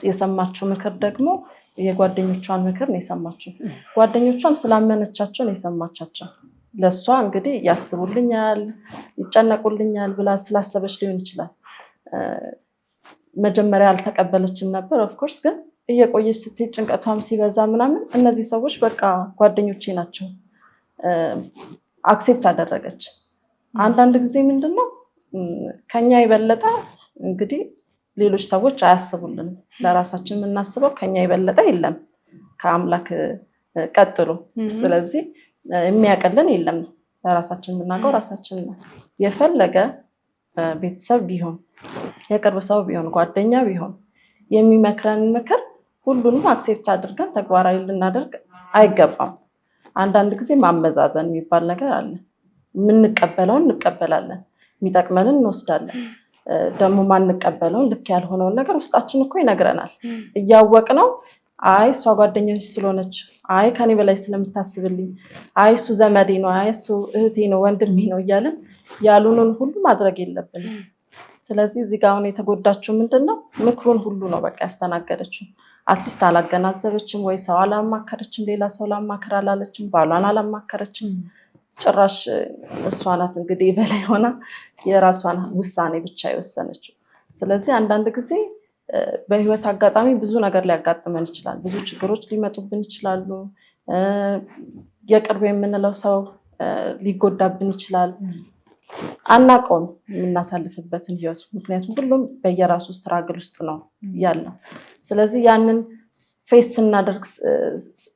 የሰማችው ምክር ደግሞ የጓደኞቿን ምክር ነው የሰማችው። ጓደኞቿን ስላመነቻቸው ነው የሰማቻቸው። ለእሷ እንግዲህ ያስቡልኛል፣ ይጨነቁልኛል ብላ ስላሰበች ሊሆን ይችላል። መጀመሪያ አልተቀበለችም ነበር ኦፍኮርስ። ግን እየቆየች ስትሄድ ጭንቀቷም ሲበዛ ምናምን እነዚህ ሰዎች በቃ ጓደኞቼ ናቸው አክሴፕት አደረገች። አንዳንድ ጊዜ ምንድነው ከኛ የበለጠ እንግዲህ ሌሎች ሰዎች አያስቡልንም። ለራሳችን የምናስበው ከኛ የበለጠ የለም ከአምላክ ቀጥሎ። ስለዚህ የሚያቀልን የለም። ለራሳችን የምናውቀው ራሳችን ነው። የፈለገ ቤተሰብ ቢሆን፣ የቅርብ ሰው ቢሆን፣ ጓደኛ ቢሆን የሚመክረን ምክር ሁሉንም አክሴፕት አድርገን ተግባራዊ ልናደርግ አይገባም። አንዳንድ ጊዜ ማመዛዘን የሚባል ነገር አለ። የምንቀበለውን እንቀበላለን፣ የሚጠቅመንን እንወስዳለን። ደግሞ ማንቀበለውን ልክ ያልሆነውን ነገር ውስጣችን እኮ ይነግረናል። እያወቅነው አይ እሷ ጓደኛዬ ስለሆነች፣ አይ ከኔ በላይ ስለምታስብልኝ፣ አይ እሱ ዘመዴ ነው፣ አይ እሱ እህቴ ነው፣ ወንድሜ ነው እያልን ያሉንን ሁሉ ማድረግ የለብንም። ስለዚህ እዚህ ጋር አሁን የተጎዳችው ምንድነው? ምክሩን ሁሉ ነው በቃ ያስተናገደችው። አትሊስት አላገናዘበችም ወይ ሰው አላማከረችም፣ ሌላ ሰው ላማከር አላለችም፣ ባሏን አላማከረችም። ጭራሽ እሷ ናት እንግዲህ በላይ ሆና የራሷን ውሳኔ ብቻ የወሰነችው። ስለዚህ አንዳንድ ጊዜ በህይወት አጋጣሚ ብዙ ነገር ሊያጋጥመን ይችላል። ብዙ ችግሮች ሊመጡብን ይችላሉ። የቅርብ የምንለው ሰው ሊጎዳብን ይችላል። አናውቀውም የምናሳልፍበትን ህይወት፣ ምክንያቱም ሁሉም በየራሱ ስትራግል ውስጥ ነው ያለው። ስለዚህ ያንን ፌስ ስናደርግ፣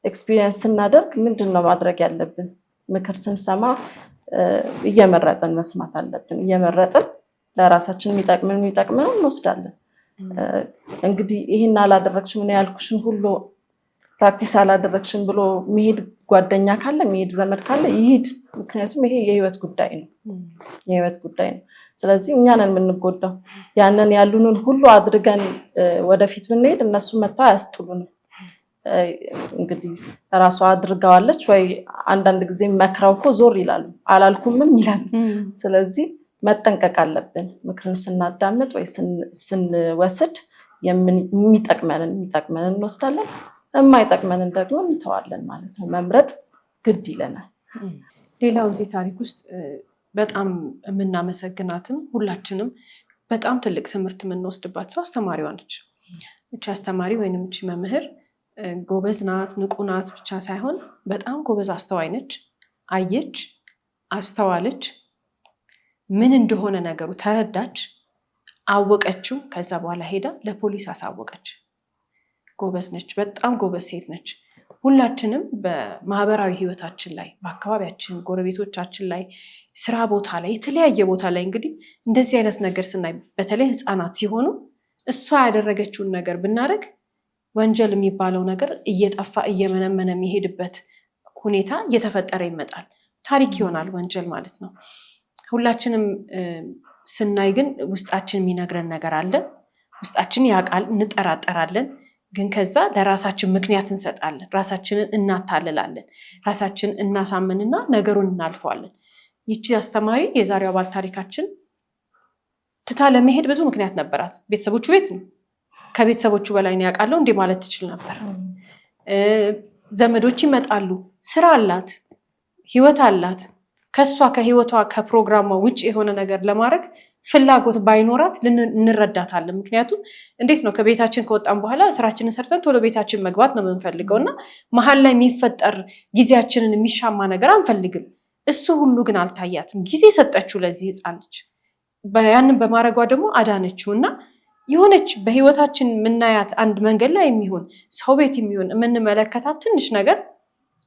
ኤክስፒሪየንስ ስናደርግ ምንድን ነው ማድረግ ያለብን? ምክር ስንሰማ እየመረጥን መስማት አለብን። እየመረጥን ለራሳችን የሚጠቅምን እንወስዳለን። እንግዲህ ይህን አላደረግሽም ምን ያልኩሽን ሁሉ ፕራክቲስ አላደረግሽም ብሎ መሄድ ጓደኛ ካለ መሄድ ዘመድ ካለ ይሄድ። ምክንያቱም ይሄ የህይወት ጉዳይ ነው፣ የህይወት ጉዳይ ነው። ስለዚህ እኛ ነን የምንጎዳው። ያንን ያሉንን ሁሉ አድርገን ወደፊት ብንሄድ እነሱ መጥተው አያስጥሉንም። እንግዲህ ራሷ አድርገዋለች ወይ አንዳንድ ጊዜ መክረው እኮ ዞር ይላሉ፣ አላልኩምም ይላሉ። ስለዚህ መጠንቀቅ አለብን። ምክርን ስናዳምጥ ወይ ስንወስድ የሚጠቅመንን እንወስዳለን፣ የማይጠቅመንን ደግሞ እንተዋለን ማለት ነው። መምረጥ ግድ ይለናል። ሌላው እዚህ ታሪክ ውስጥ በጣም የምናመሰግናትም ሁላችንም በጣም ትልቅ ትምህርት የምንወስድባት ሰው አስተማሪዋ ነች። እቺ አስተማሪ ወይንም እቺ መምህር ጎበዝ ናት፣ ንቁ ናት ብቻ ሳይሆን በጣም ጎበዝ አስተዋይ ነች። አየች፣ አስተዋለች፣ ምን እንደሆነ ነገሩ ተረዳች፣ አወቀችው። ከዛ በኋላ ሄዳ ለፖሊስ አሳወቀች። ጎበዝ ነች፣ በጣም ጎበዝ ሴት ነች። ሁላችንም በማህበራዊ ህይወታችን ላይ በአካባቢያችን ጎረቤቶቻችን ላይ ስራ ቦታ ላይ የተለያየ ቦታ ላይ እንግዲህ እንደዚህ አይነት ነገር ስናይ በተለይ ህፃናት ሲሆኑ እሷ ያደረገችውን ነገር ብናደርግ ወንጀል የሚባለው ነገር እየጠፋ እየመነመነ የሚሄድበት ሁኔታ እየተፈጠረ ይመጣል። ታሪክ ይሆናል ወንጀል ማለት ነው። ሁላችንም ስናይ ግን ውስጣችን የሚነግረን ነገር አለ። ውስጣችን ያውቃል፣ እንጠራጠራለን። ግን ከዛ ለራሳችን ምክንያት እንሰጣለን፣ ራሳችንን እናታልላለን፣ ራሳችንን እናሳምንና ነገሩን እናልፈዋለን። ይቺ አስተማሪ የዛሬው ባለ ታሪካችን ትታ ለመሄድ ብዙ ምክንያት ነበራት። ቤተሰቦቹ ቤት ነው፣ ከቤተሰቦቹ በላይ ነው ያውቃለው እንዴ ማለት ትችል ነበር። ዘመዶች ይመጣሉ፣ ስራ አላት፣ ህይወት አላት። ከሷ ከህይወቷ ከፕሮግራሟ ውጭ የሆነ ነገር ለማድረግ ፍላጎት ባይኖራት እንረዳታለን። ምክንያቱም እንዴት ነው ከቤታችን ከወጣን በኋላ ስራችንን ሰርተን ቶሎ ቤታችን መግባት ነው የምንፈልገው እና መሀል ላይ የሚፈጠር ጊዜያችንን የሚሻማ ነገር አንፈልግም። እሱ ሁሉ ግን አልታያትም። ጊዜ ሰጠችው ለዚህ ህፃን ልጅ። ያንን በማድረጓ ደግሞ አዳነችው እና የሆነች በህይወታችን የምናያት አንድ መንገድ ላይ የሚሆን ሰው ቤት የሚሆን የምንመለከታት ትንሽ ነገር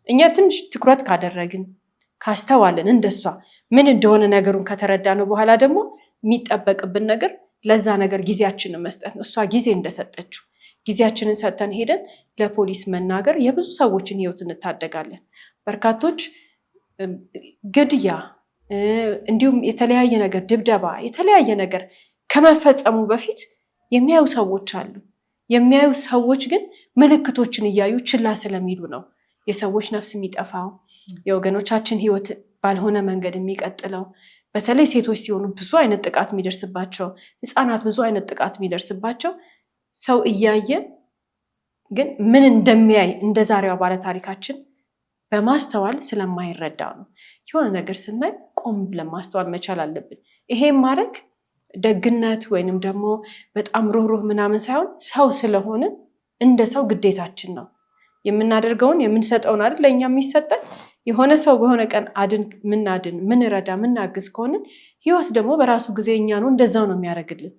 እኛ ትንሽ ትኩረት ካደረግን ካስተዋልን እንደሷ ምን እንደሆነ ነገሩን ከተረዳ ነው በኋላ ደግሞ የሚጠበቅብን ነገር ለዛ ነገር ጊዜያችንን መስጠት ነው። እሷ ጊዜ እንደሰጠችው ጊዜያችንን ሰጥተን ሄደን ለፖሊስ መናገር የብዙ ሰዎችን ህይወት እንታደጋለን። በርካቶች ግድያ እንዲሁም የተለያየ ነገር ድብደባ፣ የተለያየ ነገር ከመፈጸሙ በፊት የሚያዩ ሰዎች አሉ። የሚያዩ ሰዎች ግን ምልክቶችን እያዩ ችላ ስለሚሉ ነው የሰዎች ነፍስ የሚጠፋው፣ የወገኖቻችን ህይወት ባልሆነ መንገድ የሚቀጥለው። በተለይ ሴቶች ሲሆኑ ብዙ አይነት ጥቃት የሚደርስባቸው፣ ህፃናት ብዙ አይነት ጥቃት የሚደርስባቸው ሰው እያየ ግን ምን እንደሚያይ እንደ ዛሬዋ ባለ ታሪካችን በማስተዋል ስለማይረዳ ነው። የሆነ ነገር ስናይ ቆም ብለን ማስተዋል መቻል አለብን። ይሄም ማድረግ ደግነት ወይንም ደግሞ በጣም ሩህሩህ ምናምን ሳይሆን ሰው ስለሆንን እንደ ሰው ግዴታችን ነው። የምናደርገውን የምንሰጠውን አይደል ለእኛ የሚሰጠን። የሆነ ሰው በሆነ ቀን ምናድን ምንረዳ ምናግዝ ከሆንን ህይወት ደግሞ በራሱ ጊዜ እኛ ነው እንደዛው ነው የሚያደርግልን።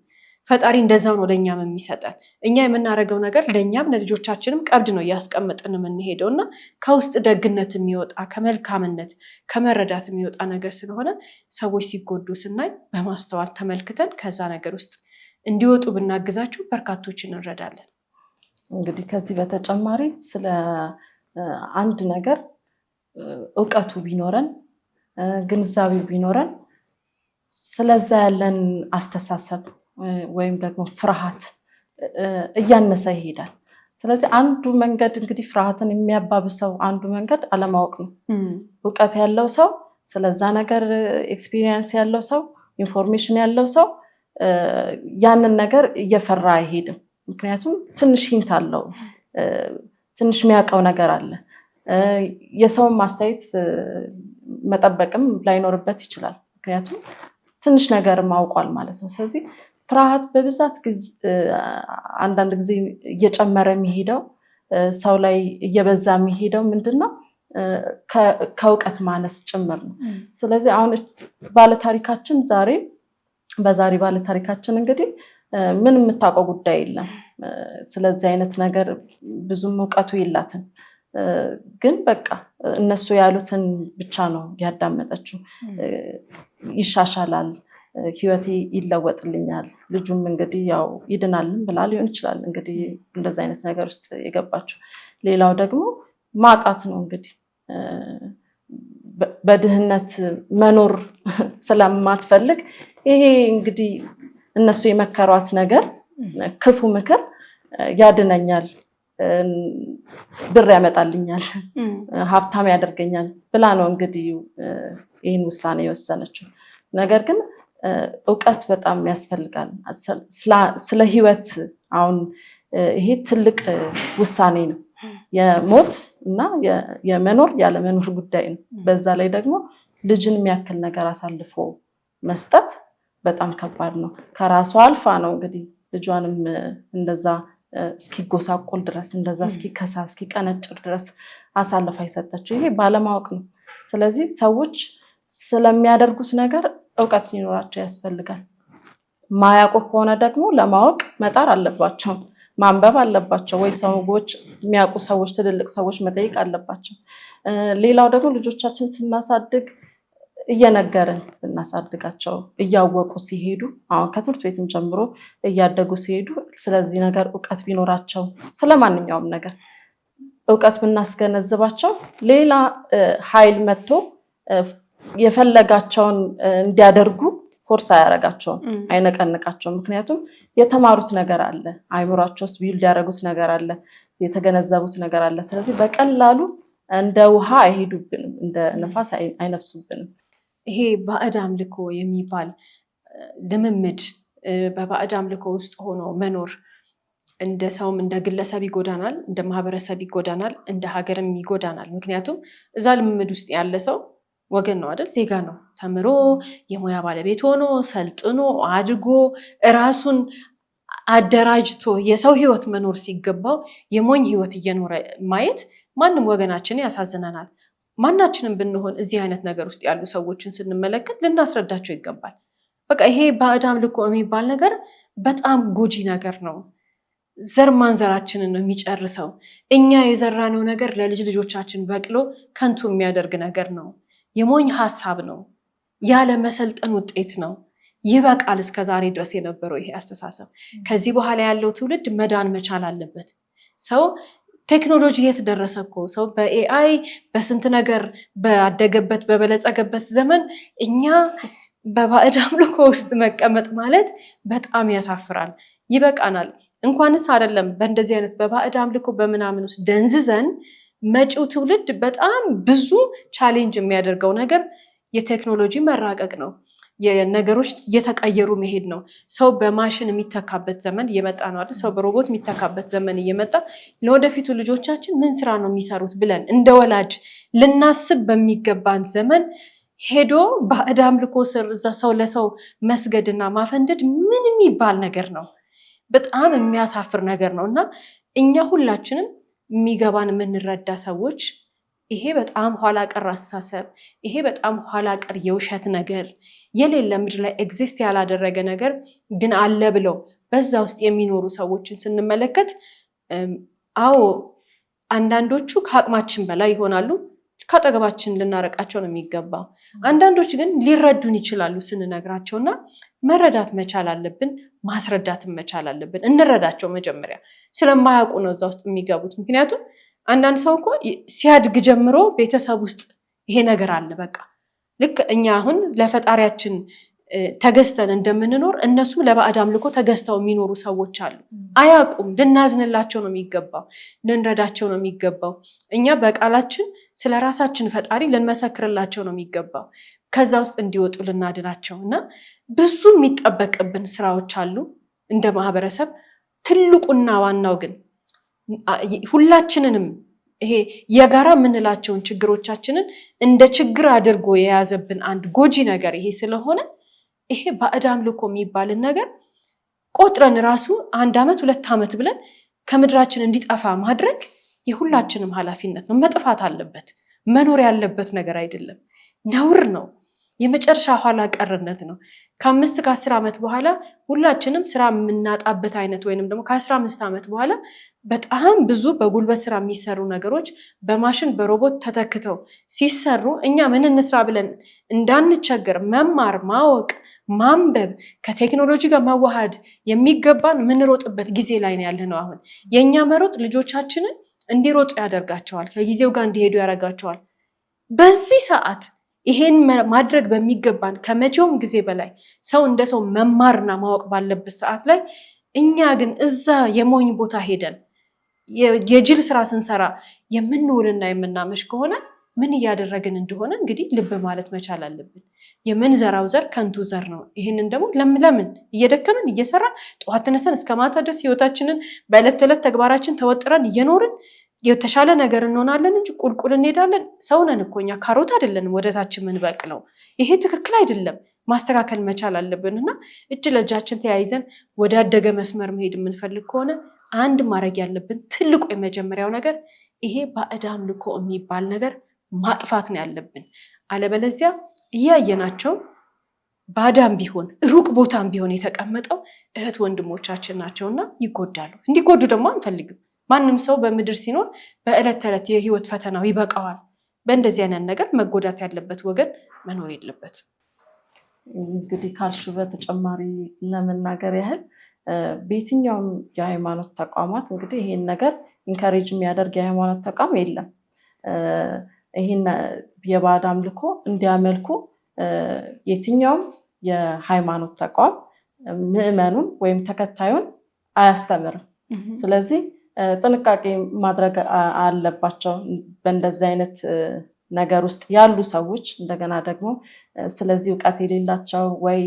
ፈጣሪ እንደዛው ነው ለእኛም የሚሰጠን። እኛ የምናደርገው ነገር ለእኛም ለልጆቻችንም ቀብድ ነው እያስቀመጥን የምንሄደው እና ከውስጥ ደግነት የሚወጣ ከመልካምነት ከመረዳት የሚወጣ ነገር ስለሆነ ሰዎች ሲጎዱ ስናይ በማስተዋል ተመልክተን ከዛ ነገር ውስጥ እንዲወጡ ብናግዛቸው በርካቶችን እንረዳለን። እንግዲህ ከዚህ በተጨማሪ ስለ አንድ ነገር እውቀቱ ቢኖረን ግንዛቤው ቢኖረን ስለዛ ያለን አስተሳሰብ ወይም ደግሞ ፍርሃት እያነሰ ይሄዳል። ስለዚህ አንዱ መንገድ እንግዲህ ፍርሃትን የሚያባብሰው አንዱ መንገድ አለማወቅ ነው። እውቀት ያለው ሰው ስለዛ ነገር ኤክስፒሪየንስ ያለው ሰው ኢንፎርሜሽን ያለው ሰው ያንን ነገር እየፈራ አይሄድም። ምክንያቱም ትንሽ ሂንት አለው፣ ትንሽ የሚያውቀው ነገር አለ። የሰውን ማስተያየት መጠበቅም ላይኖርበት ይችላል። ምክንያቱም ትንሽ ነገር ማውቋል ማለት ነው። ስለዚህ ፍርሃት በብዛት አንዳንድ ጊዜ እየጨመረ የሚሄደው ሰው ላይ እየበዛ የሚሄደው ምንድነው? ከእውቀት ማነስ ጭምር ነው። ስለዚህ አሁን ባለታሪካችን በዛሬ ባለታሪካችን እንግዲህ ምን የምታውቀው ጉዳይ የለም። ስለዚህ አይነት ነገር ብዙም እውቀቱ የላትም። ግን በቃ እነሱ ያሉትን ብቻ ነው ያዳመጠችው። ይሻሻላል፣ ህይወቴ ይለወጥልኛል፣ ልጁም እንግዲህ ያው ይድናልን ብላ ሊሆን ይችላል እንግዲህ እንደዚህ አይነት ነገር ውስጥ የገባችው። ሌላው ደግሞ ማጣት ነው እንግዲህ በድህነት መኖር ስለማትፈልግ ይሄ እንግዲህ እነሱ የመከሯት ነገር ክፉ ምክር ያድነኛል፣ ብር ያመጣልኛል፣ ሀብታም ያደርገኛል ብላ ነው እንግዲህ ይህን ውሳኔ የወሰነችው። ነገር ግን እውቀት በጣም ያስፈልጋል ስለ ህይወት። አሁን ይሄ ትልቅ ውሳኔ ነው። የሞት እና የመኖር ያለመኖር ጉዳይ ነው። በዛ ላይ ደግሞ ልጅን የሚያክል ነገር አሳልፎ መስጠት በጣም ከባድ ነው። ከራሷ አልፋ ነው እንግዲህ ልጇንም እንደዛ እስኪጎሳቆል ድረስ እንደዛ እስኪከሳ እስኪቀነጭር ድረስ አሳልፋ የሰጠችው። ይሄ ባለማወቅ ነው። ስለዚህ ሰዎች ስለሚያደርጉት ነገር እውቀት ሊኖራቸው ያስፈልጋል። ማያውቁ ከሆነ ደግሞ ለማወቅ መጣር አለባቸው። ማንበብ አለባቸው ወይ ሰዎች የሚያውቁ ሰዎች ትልልቅ ሰዎች መጠየቅ አለባቸው። ሌላው ደግሞ ልጆቻችን ስናሳድግ እየነገርን ብናሳድጋቸው እያወቁ ሲሄዱ አሁን ከትምህርት ቤትም ጀምሮ እያደጉ ሲሄዱ ስለዚህ ነገር እውቀት ቢኖራቸው ስለማንኛውም ነገር እውቀት ብናስገነዝባቸው ሌላ ኃይል መጥቶ የፈለጋቸውን እንዲያደርጉ ፎርስ አያረጋቸውም፣ አይነቀንቃቸውም። ምክንያቱም የተማሩት ነገር አለ፣ አይምሯቸው ውስጥ ቢልድ ያደረጉት ነገር አለ፣ የተገነዘቡት ነገር አለ። ስለዚህ በቀላሉ እንደ ውሃ አይሄዱብንም፣ እንደ ነፋስ አይነፍሱብንም። ይሄ ባዕድ አምልኮ የሚባል ልምምድ በባዕድ አምልኮ ውስጥ ሆኖ መኖር እንደ ሰውም እንደ ግለሰብ ይጎዳናል፣ እንደ ማህበረሰብ ይጎዳናል፣ እንደ ሀገርም ይጎዳናል። ምክንያቱም እዛ ልምምድ ውስጥ ያለ ሰው ወገን ነው አይደል? ዜጋ ነው። ተምሮ የሙያ ባለቤት ሆኖ ሰልጥኖ አድጎ ራሱን አደራጅቶ የሰው ህይወት መኖር ሲገባው የሞኝ ህይወት እየኖረ ማየት ማንም ወገናችን ያሳዝነናል። ማናችንም ብንሆን እዚህ አይነት ነገር ውስጥ ያሉ ሰዎችን ስንመለከት ልናስረዳቸው ይገባል። በቃ ይሄ ባዕድ አምልኮ የሚባል ነገር በጣም ጎጂ ነገር ነው። ዘር ማንዘራችንን ነው የሚጨርሰው። እኛ የዘራነው ነገር ለልጅ ልጆቻችን በቅሎ ከንቱ የሚያደርግ ነገር ነው። የሞኝ ሐሳብ ነው። ያለ መሰልጠን ውጤት ነው። ይበቃል። እስከ ዛሬ ድረስ የነበረው ይሄ አስተሳሰብ ከዚህ በኋላ ያለው ትውልድ መዳን መቻል አለበት። ሰው ቴክኖሎጂ የተደረሰ እኮ ሰው በኤአይ በስንት ነገር ባደገበት በበለጸገበት ዘመን እኛ በባዕድ አምልኮ ውስጥ መቀመጥ ማለት በጣም ያሳፍራል። ይበቃናል። እንኳንስ አይደለም በእንደዚህ አይነት በባዕድ አምልኮ በምናምን ውስጥ ደንዝዘን መጪው ትውልድ በጣም ብዙ ቻሌንጅ የሚያደርገው ነገር የቴክኖሎጂ መራቀቅ ነው። የነገሮች እየተቀየሩ መሄድ ነው። ሰው በማሽን የሚተካበት ዘመን እየመጣ ነው አይደል? ሰው በሮቦት የሚተካበት ዘመን እየመጣ ለወደፊቱ ልጆቻችን ምን ስራ ነው የሚሰሩት ብለን እንደ ወላጅ ልናስብ በሚገባን ዘመን ሄዶ ባዕድ አምልኮ ስር እዛ ሰው ለሰው መስገድና ማፈንደድ ምን የሚባል ነገር ነው? በጣም የሚያሳፍር ነገር ነው። እና እኛ ሁላችንም የሚገባን የምንረዳ ሰዎች ይሄ በጣም ኋላ ቀር አስተሳሰብ፣ ይሄ በጣም ኋላ ቀር የውሸት ነገር የሌለ ምድር ላይ ኤግዚስት ያላደረገ ነገር ግን አለ ብለው በዛ ውስጥ የሚኖሩ ሰዎችን ስንመለከት አዎ አንዳንዶቹ ከአቅማችን በላይ ይሆናሉ። ከአጠገባችን ልናረቃቸው ነው የሚገባው። አንዳንዶች ግን ሊረዱን ይችላሉ ስንነግራቸውና መረዳት መቻል አለብን፣ ማስረዳትም መቻል አለብን። እንረዳቸው። መጀመሪያ ስለማያውቁ ነው እዛ ውስጥ የሚገቡት። ምክንያቱም አንዳንድ ሰው እኮ ሲያድግ ጀምሮ ቤተሰብ ውስጥ ይሄ ነገር አለ። በቃ ልክ እኛ አሁን ለፈጣሪያችን ተገዝተን እንደምንኖር እነሱም ለባዕድ አምልኮ ተገዝተው የሚኖሩ ሰዎች አሉ። አያውቁም። ልናዝንላቸው ነው የሚገባው፣ ልንረዳቸው ነው የሚገባው። እኛ በቃላችን ስለ ራሳችን ፈጣሪ ልንመሰክርላቸው ነው የሚገባው። ከዛ ውስጥ እንዲወጡ ልናድናቸው እና ብዙ የሚጠበቅብን ስራዎች አሉ እንደ ማህበረሰብ። ትልቁና ዋናው ግን ሁላችንንም ይሄ የጋራ የምንላቸውን ችግሮቻችንን እንደ ችግር አድርጎ የያዘብን አንድ ጎጂ ነገር ይሄ ስለሆነ ይሄ ባዕድ አምልኮ የሚባልን ነገር ቆጥረን ራሱ 1 ዓመት 2 ዓመት ብለን ከምድራችን እንዲጠፋ ማድረግ የሁላችንም ኃላፊነት ነው። መጥፋት አለበት። መኖር ያለበት ነገር አይደለም። ነውር ነው። የመጨረሻ ኋላ ቀርነት ነው። ከ5 ከ10 ዓመት በኋላ ሁላችንም ስራ የምናጣበት አይነት ወይንም ደግሞ ከ15 ዓመት በኋላ በጣም ብዙ በጉልበት ስራ የሚሰሩ ነገሮች በማሽን በሮቦት ተተክተው ሲሰሩ እኛ ምን እንስራ ብለን እንዳንቸገር መማር፣ ማወቅ፣ ማንበብ ከቴክኖሎጂ ጋር መዋሃድ የሚገባን ምንሮጥበት ጊዜ ላይ ነው ያለነው። አሁን የኛ መሮጥ ልጆቻችንን እንዲሮጡ ያደርጋቸዋል፣ ከጊዜው ጋር እንዲሄዱ ያደርጋቸዋል። በዚህ ሰዓት ይሄን ማድረግ በሚገባን ከመቼውም ጊዜ በላይ ሰው እንደ ሰው መማርና ማወቅ ባለበት ሰዓት ላይ እኛ ግን እዛ የሞኝ ቦታ ሄደን የጅል ስራ ስንሰራ የምንውልና የምናመሽ ከሆነ ምን እያደረግን እንደሆነ እንግዲህ ልብ ማለት መቻል አለብን። የምንዘራው ዘር ከንቱ ዘር ነው። ይህንን ደግሞ ለምን እየደከመን እየሰራን ጠዋት ተነስተን እስከ ማታ ድረስ ህይወታችንን በዕለት ተዕለት ተግባራችን ተወጥረን እየኖርን የተሻለ ነገር እንሆናለን እንጂ ቁልቁል እንሄዳለን። ሰው ነን እኮ እኛ፣ ካሮት አይደለንም ወደታችን የምንበቅለው። ይሄ ትክክል አይደለም። ማስተካከል መቻል አለብንና እጅ ለእጃችን ተያይዘን ወደ አደገ መስመር መሄድ የምንፈልግ ከሆነ አንድ ማድረግ ያለብን ትልቁ የመጀመሪያው ነገር ይሄ ባዕድ አምልኮ የሚባል ነገር ማጥፋት ነው ያለብን። አለበለዚያ እያየናቸው ባዳም ቢሆን ሩቅ ቦታም ቢሆን የተቀመጠው እህት ወንድሞቻችን ናቸውና ይጎዳሉ። እንዲጎዱ ደግሞ አንፈልግም። ማንም ሰው በምድር ሲኖር በዕለት ተዕለት የህይወት ፈተናው ይበቃዋል። በእንደዚህ አይነት ነገር መጎዳት ያለበት ወገን መኖር የለበትም። እንግዲህ ካልሹ በተጨማሪ ለመናገር ያህል በየትኛውም የሃይማኖት ተቋማት እንግዲህ ይሄን ነገር ኢንካሬጅ የሚያደርግ የሃይማኖት ተቋም የለም። ይሄን የባዕድ አምልኮ እንዲያመልኩ የትኛውም የሃይማኖት ተቋም ምዕመኑን ወይም ተከታዩን አያስተምርም። ስለዚህ ጥንቃቄ ማድረግ አለባቸው በእንደዚህ አይነት ነገር ውስጥ ያሉ ሰዎች። እንደገና ደግሞ ስለዚህ እውቀት የሌላቸው ወይ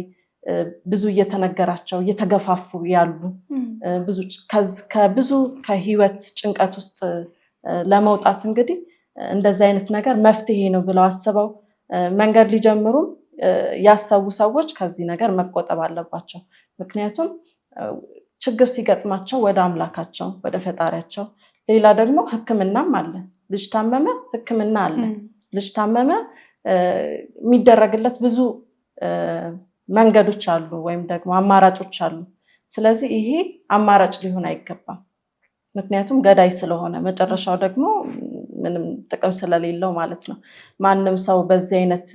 ብዙ እየተነገራቸው እየተገፋፉ ያሉ ከብዙ ከህይወት ጭንቀት ውስጥ ለመውጣት እንግዲህ እንደዚህ አይነት ነገር መፍትሄ ነው ብለው አስበው መንገድ ሊጀምሩም ያሰቡ ሰዎች ከዚህ ነገር መቆጠብ አለባቸው። ምክንያቱም ችግር ሲገጥማቸው ወደ አምላካቸው ወደ ፈጣሪያቸው፣ ሌላ ደግሞ ሕክምናም አለ። ልጅ ታመመ፣ ሕክምና አለ። ልጅ ታመመ የሚደረግለት ብዙ መንገዶች አሉ ወይም ደግሞ አማራጮች አሉ። ስለዚህ ይሄ አማራጭ ሊሆን አይገባም። ምክንያቱም ገዳይ ስለሆነ መጨረሻው ደግሞ ምንም ጥቅም ስለሌለው ማለት ነው። ማንም ሰው በዚህ አይነት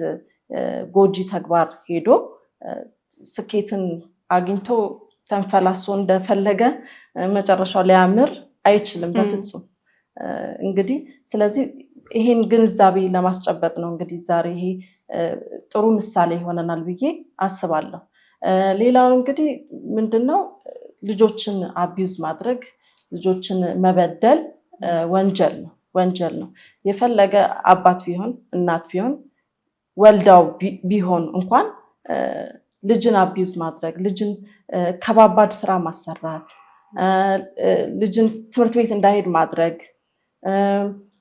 ጎጂ ተግባር ሄዶ ስኬትን አግኝቶ ተንፈላሶ እንደፈለገ መጨረሻው ሊያምር አይችልም በፍጹም። እንግዲህ ስለዚህ ይሄን ግንዛቤ ለማስጨበጥ ነው እንግዲህ ዛሬ ይሄ ጥሩ ምሳሌ ይሆነናል ብዬ አስባለሁ። ሌላው እንግዲህ ምንድነው ልጆችን አቢዩዝ ማድረግ፣ ልጆችን መበደል ወንጀል ነው። የፈለገ አባት ቢሆን እናት ቢሆን ወልዳው ቢሆን እንኳን ልጅን አቢዩዝ ማድረግ፣ ልጅን ከባባድ ስራ ማሰራት፣ ልጅን ትምህርት ቤት እንዳይሄድ ማድረግ፣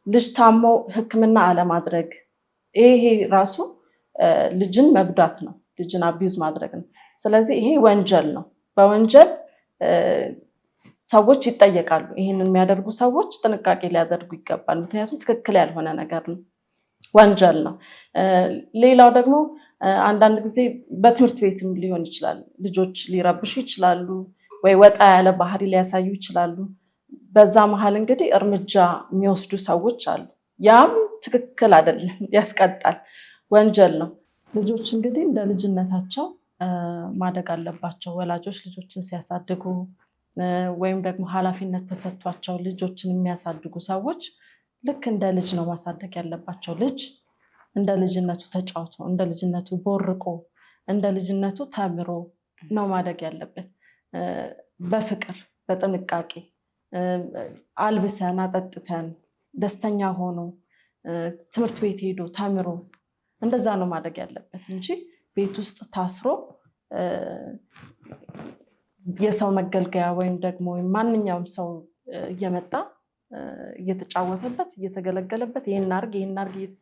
ልጅ ታሞ ሕክምና አለማድረግ፣ ይሄ ራሱ ልጅን መጉዳት ነው። ልጅን አቢዩዝ ማድረግ ነው። ስለዚህ ይሄ ወንጀል ነው። በወንጀል ሰዎች ይጠየቃሉ። ይህንን የሚያደርጉ ሰዎች ጥንቃቄ ሊያደርጉ ይገባል። ምክንያቱም ትክክል ያልሆነ ነገር ነው፣ ወንጀል ነው። ሌላው ደግሞ አንዳንድ ጊዜ በትምህርት ቤትም ሊሆን ይችላል። ልጆች ሊረብሹ ይችላሉ ወይ ወጣ ያለ ባህሪ ሊያሳዩ ይችላሉ። በዛ መሀል እንግዲህ እርምጃ የሚወስዱ ሰዎች አሉ። ያም ትክክል አይደለም፣ ያስቀጣል፣ ወንጀል ነው። ልጆች እንግዲህ እንደ ልጅነታቸው ማደግ አለባቸው። ወላጆች ልጆችን ሲያሳድጉ ወይም ደግሞ ኃላፊነት ተሰጥቷቸው ልጆችን የሚያሳድጉ ሰዎች ልክ እንደ ልጅ ነው ማሳደግ ያለባቸው። ልጅ እንደ ልጅነቱ ተጫውቶ፣ እንደ ልጅነቱ ቦርቆ፣ እንደ ልጅነቱ ተምሮ ነው ማደግ ያለበት። በፍቅር በጥንቃቄ አልብሰን አጠጥተን ደስተኛ ሆኖ ትምህርት ቤት ሄዶ ተምሮ እንደዛ ነው ማደግ ያለበት እንጂ ቤት ውስጥ ታስሮ የሰው መገልገያ ወይም ደግሞ ማንኛውም ሰው እየመጣ እየተጫወተበት እየተገለገለበት ይሄን አርግ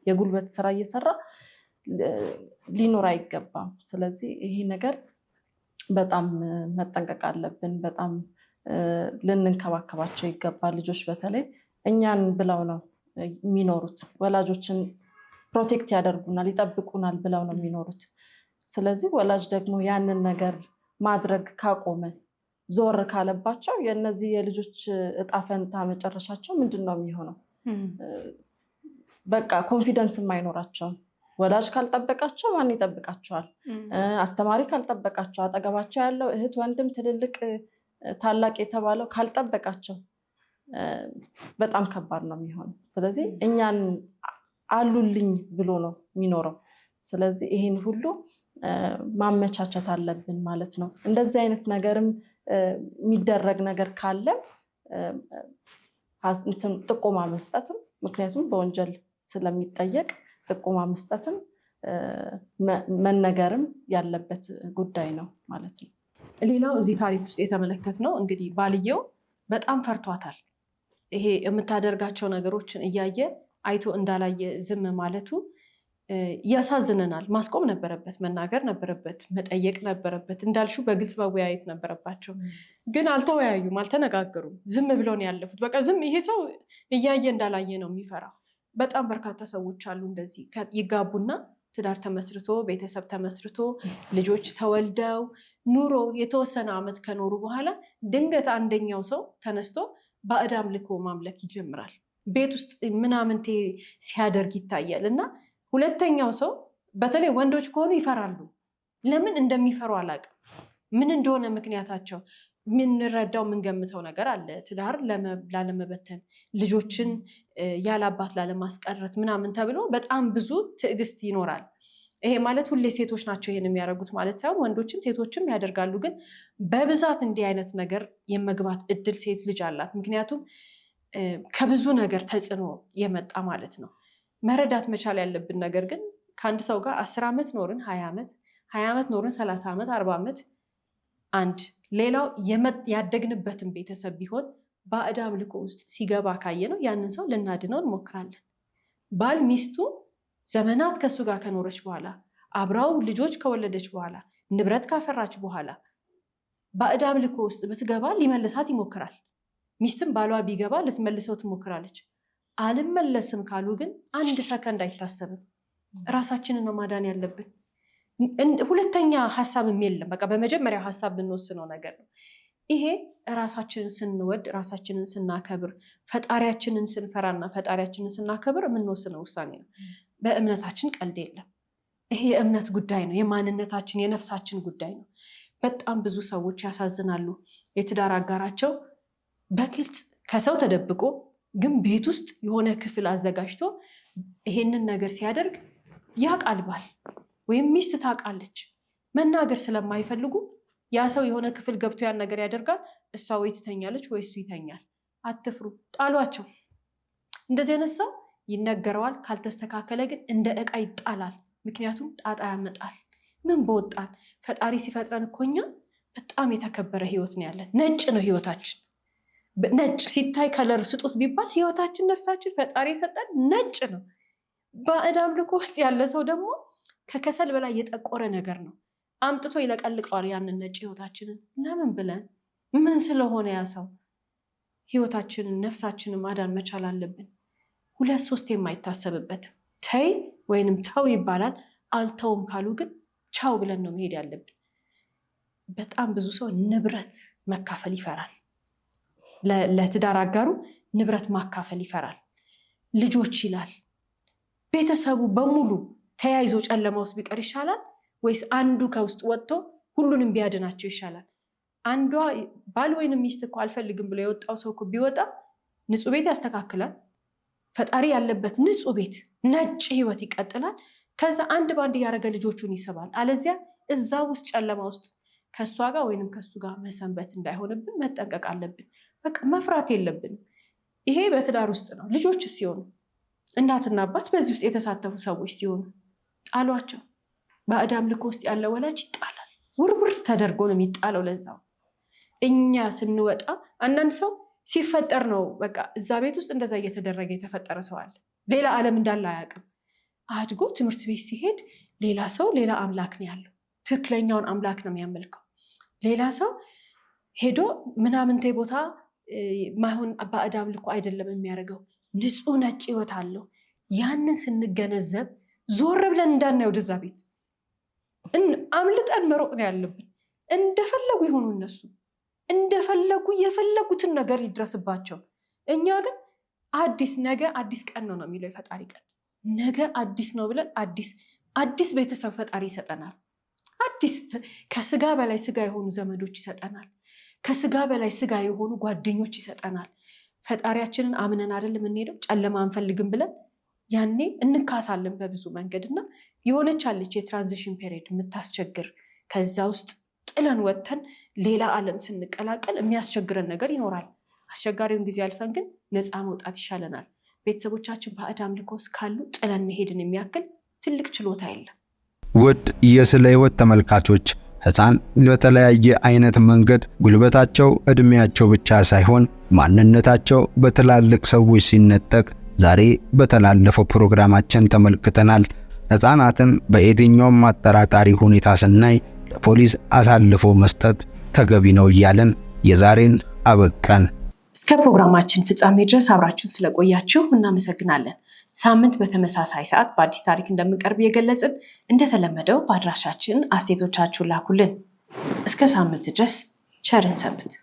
የጉልበት ስራ እየሰራ ሊኖር አይገባም። ስለዚህ ይሄ ነገር በጣም መጠንቀቅ አለብን። በጣም ልንንከባከባቸው ይገባል። ልጆች በተለይ እኛን ብለው ነው የሚኖሩት። ወላጆችን ፕሮቴክት ያደርጉናል፣ ይጠብቁናል ብለው ነው የሚኖሩት። ስለዚህ ወላጅ ደግሞ ያንን ነገር ማድረግ ካቆመ፣ ዞር ካለባቸው የእነዚህ የልጆች እጣ ፈንታ መጨረሻቸው ምንድን ነው የሚሆነው? በቃ ኮንፊደንስ የማይኖራቸውም። ወላጅ ካልጠበቃቸው ማን ይጠብቃቸዋል? አስተማሪ ካልጠበቃቸው፣ አጠገባቸው ያለው እህት፣ ወንድም፣ ትልልቅ ታላቅ የተባለው ካልጠበቃቸው በጣም ከባድ ነው የሚሆነው። ስለዚህ እኛን አሉልኝ ብሎ ነው የሚኖረው። ስለዚህ ይሄን ሁሉ ማመቻቸት አለብን ማለት ነው። እንደዚህ አይነት ነገርም የሚደረግ ነገር ካለ ጥቆማ መስጠትም፣ ምክንያቱም በወንጀል ስለሚጠየቅ ጥቆማ መስጠትም መነገርም ያለበት ጉዳይ ነው ማለት ነው። ሌላው እዚህ ታሪክ ውስጥ የተመለከትነው እንግዲህ ባልየው በጣም ፈርቷታል። ይሄ የምታደርጋቸው ነገሮችን እያየ አይቶ እንዳላየ ዝም ማለቱ ያሳዝነናል። ማስቆም ነበረበት፣ መናገር ነበረበት፣ መጠየቅ ነበረበት። እንዳልሽው በግልጽ መወያየት ነበረባቸው። ግን አልተወያዩም፣ አልተነጋገሩም። ዝም ብለው ነው ያለፉት። በቃ ዝም፣ ይሄ ሰው እያየ እንዳላየ ነው የሚፈራው። በጣም በርካታ ሰዎች አሉ እንደዚህ ይጋቡና ትዳር ተመስርቶ ቤተሰብ ተመስርቶ ልጆች ተወልደው ኑሮ የተወሰነ ዓመት ከኖሩ በኋላ ድንገት አንደኛው ሰው ተነስቶ ባዕድ አምልኮ ማምለክ ይጀምራል። ቤት ውስጥ ምናምንቴ ሲያደርግ ይታያል። እና ሁለተኛው ሰው በተለይ ወንዶች ከሆኑ ይፈራሉ። ለምን እንደሚፈሩ አላውቅም። ምን እንደሆነ ምክንያታቸው ምንረዳው ምንገምተው ነገር አለ። ትዳር ላለመበተን፣ ልጆችን ያለ አባት ላለማስቀረት ምናምን ተብሎ በጣም ብዙ ትዕግስት ይኖራል። ይሄ ማለት ሁሌ ሴቶች ናቸው ይሄን የሚያደርጉት ማለት ሳይሆን ወንዶችም ሴቶችም ያደርጋሉ። ግን በብዛት እንዲህ አይነት ነገር የመግባት እድል ሴት ልጅ አላት። ምክንያቱም ከብዙ ነገር ተጽዕኖ የመጣ ማለት ነው። መረዳት መቻል ያለብን ነገር ግን ከአንድ ሰው ጋር 10 ዓመት ኖርን፣ 20 ዓመት ኖርን፣ 30 ዓመት 40 ዓመት አንድ ሌላው ያደግንበትን ቤተሰብ ቢሆን ባዕድ አምልኮ ውስጥ ሲገባ ካየ ነው ያንን ሰው ልናድነው እንሞክራለን። ባል ሚስቱ ዘመናት ከሱ ጋር ከኖረች በኋላ አብራው ልጆች ከወለደች በኋላ ንብረት ካፈራች በኋላ ባዕድ አምልኮ ውስጥ ብትገባ ሊመልሳት ይሞክራል። ሚስትም ባሏ ቢገባ ልትመልሰው ትሞክራለች። አልመለስም ካሉ ግን 1 ሰከንድ አይታሰብም። ራሳችንን ነው ማዳን ያለብን። ሁለተኛ ሐሳብም የለም። በቃ በመጀመሪያ ሐሳብ ብንወስነው ነገር ነው ይሄ። ራሳችንን ስንወድ፣ ራሳችንን ስናከብር፣ ፈጣሪያችንን ስንፈራና ፈጣሪያችንን ስናከብር የምንወስነው ውሳኔ ነው። በእምነታችን ቀልድ የለም። ይሄ የእምነት ጉዳይ ነው። የማንነታችን የነፍሳችን ጉዳይ ነው። በጣም ብዙ ሰዎች ያሳዝናሉ። የትዳር አጋራቸው በግልጽ ከሰው ተደብቆ ግን ቤት ውስጥ የሆነ ክፍል አዘጋጅቶ ይሄንን ነገር ሲያደርግ ያውቃል ባል ወይም ሚስት ታውቃለች። መናገር ስለማይፈልጉ ያ ሰው የሆነ ክፍል ገብቶ ያን ነገር ያደርጋል። እሷ ወይ ትተኛለች ወይ እሱ ይተኛል። አትፍሩ፣ ጣሏቸው። እንደዚህ አይነት ሰው ይነገረዋል። ካልተስተካከለ ግን እንደ ዕቃ ይጣላል። ምክንያቱም ጣጣ ያመጣል። ምን በወጣን። ፈጣሪ ሲፈጥረን እኮ እኛ በጣም የተከበረ ህይወት ነው ያለን። ነጭ ነው ህይወታችን። ነጭ ሲታይ ከለር ስጡት ቢባል ህይወታችን፣ ነፍሳችን ፈጣሪ የሰጠን ነጭ ነው። ባዕድ አምልኮ ውስጥ ያለ ሰው ደግሞ ከከሰል በላይ የጠቆረ ነገር ነው። አምጥቶ ይለቀልቀዋል ያንን ነጭ ህይወታችንን። ለምን ብለን ምን ስለሆነ ያ ሰው ህይወታችንን ነፍሳችንን ማዳን መቻል አለብን። 2-3 የማይታሰብበት ተይ ወይንም ተው ይባላል። አልተውም ካሉ ግን ቻው ብለን ነው መሄድ ያለብን። በጣም ብዙ ሰው ንብረት መካፈል ይፈራል። ለትዳር አጋሩ ንብረት ማካፈል ይፈራል። ልጆች ይላል። ቤተሰቡ በሙሉ ተያይዞ ጨለማ ውስጥ ቢቀር ይሻላል ወይስ አንዱ ከውስጥ ወጥቶ ሁሉንም ቢያድናቸው ይሻላል? አንዷ ባል ወይንም ሚስት እኮ አልፈልግም ብሎ የወጣው ሰው እኮ ቢወጣ ንጹህ ቤት ያስተካክላል። ፈጣሪ ያለበት ንጹህ ቤት፣ ነጭ ህይወት ይቀጥላል። ከዛ አንድ ባንድ ያደረገ ልጆቹን ይስባል። አለዚያ እዛ ውስጥ ጨለማ ውስጥ ከእሷ ጋር ወይንም ከሱ ጋር መሰንበት እንዳይሆንብን መጠንቀቅ አለብን። በቃ መፍራት የለብንም። ይሄ በትዳር ውስጥ ነው። ልጆች ሲሆኑ እናትና አባት በዚህ ውስጥ የተሳተፉ ሰዎች ሲሆኑ ጣሏቸው። ባዕድ አምልኮ ውስጥ ያለ ወላጅ ይጣላል። ውርውር ተደርጎ ነው የሚጣለው። ለዛው እኛ ስንወጣ አንዳንድ ሰው ሲፈጠር ነው በቃ እዛ ቤት ውስጥ እንደዛ እየተደረገ የተፈጠረ ሰው አለ። ሌላ ዓለም እንዳለ አያውቅም። አድጎ ትምህርት ቤት ሲሄድ ሌላ ሰው ሌላ አምላክ ነው ያለው። ትክክለኛውን አምላክ ነው የሚያመልከው። ሌላ ሰው ሄዶ ምናምንቴ ቦታ ማይሆን ባዕድ አምልኮ አይደለም የሚያደርገው። ንጹህ ነጭ ህይወት አለው። ያንን ስንገነዘብ ዞር ብለን እንዳናየው ወደዛ ቤት አምልጠን መሮጥ ነው ያለብን። እንደፈለጉ ይሆኑ እነሱ፣ እንደፈለጉ የፈለጉትን ነገር ይድረስባቸው። እኛ ግን አዲስ ነገ አዲስ ቀን ነው የሚለው የፈጣሪ ቀን። ነገ አዲስ ነው ብለን አዲስ ቤተሰብ ፈጣሪ ይሰጠናል። አዲስ ከስጋ በላይ ስጋ የሆኑ ዘመዶች ይሰጠናል። ከስጋ በላይ ስጋ የሆኑ ጓደኞች ይሰጠናል። ፈጣሪያችንን አምነን አይደል የምንሄደው? ጨለማ አንፈልግም ብለን ያኔ እንካሳለን በብዙ መንገድና የሆነች አለች የትራንዚሽን ፔሪየድ የምታስቸግር። ከዛ ውስጥ ጥለን ወጥተን ሌላ ዓለም ስንቀላቀል የሚያስቸግረን ነገር ይኖራል። አስቸጋሪውን ጊዜ አልፈን ግን ነፃ መውጣት ይሻለናል። ቤተሰቦቻችን ባዕድ አምልኮ ውስጥ ካሉ ጥለን መሄድን የሚያክል ትልቅ ችሎታ የለም። ውድ የስለ ህይወት ተመልካቾች፣ ሕፃን በተለያየ አይነት መንገድ ጉልበታቸው እድሜያቸው ብቻ ሳይሆን ማንነታቸው በትላልቅ ሰዎች ሲነጠቅ ዛሬ በተላለፈው ፕሮግራማችን ተመልክተናል። ሕፃናትን በየትኛውም አጠራጣሪ ሁኔታ ስናይ ለፖሊስ አሳልፎ መስጠት ተገቢ ነው እያለን የዛሬን አበቃን። እስከ ፕሮግራማችን ፍጻሜ ድረስ አብራችሁን ስለቆያችሁ እናመሰግናለን። ሳምንት በተመሳሳይ ሰዓት በአዲስ ታሪክ እንደምንቀርብ እየገለጽን እንደተለመደው በአድራሻችን አስተያየቶቻችሁን ላኩልን። እስከ ሳምንት ድረስ ቸርን ሰንብት።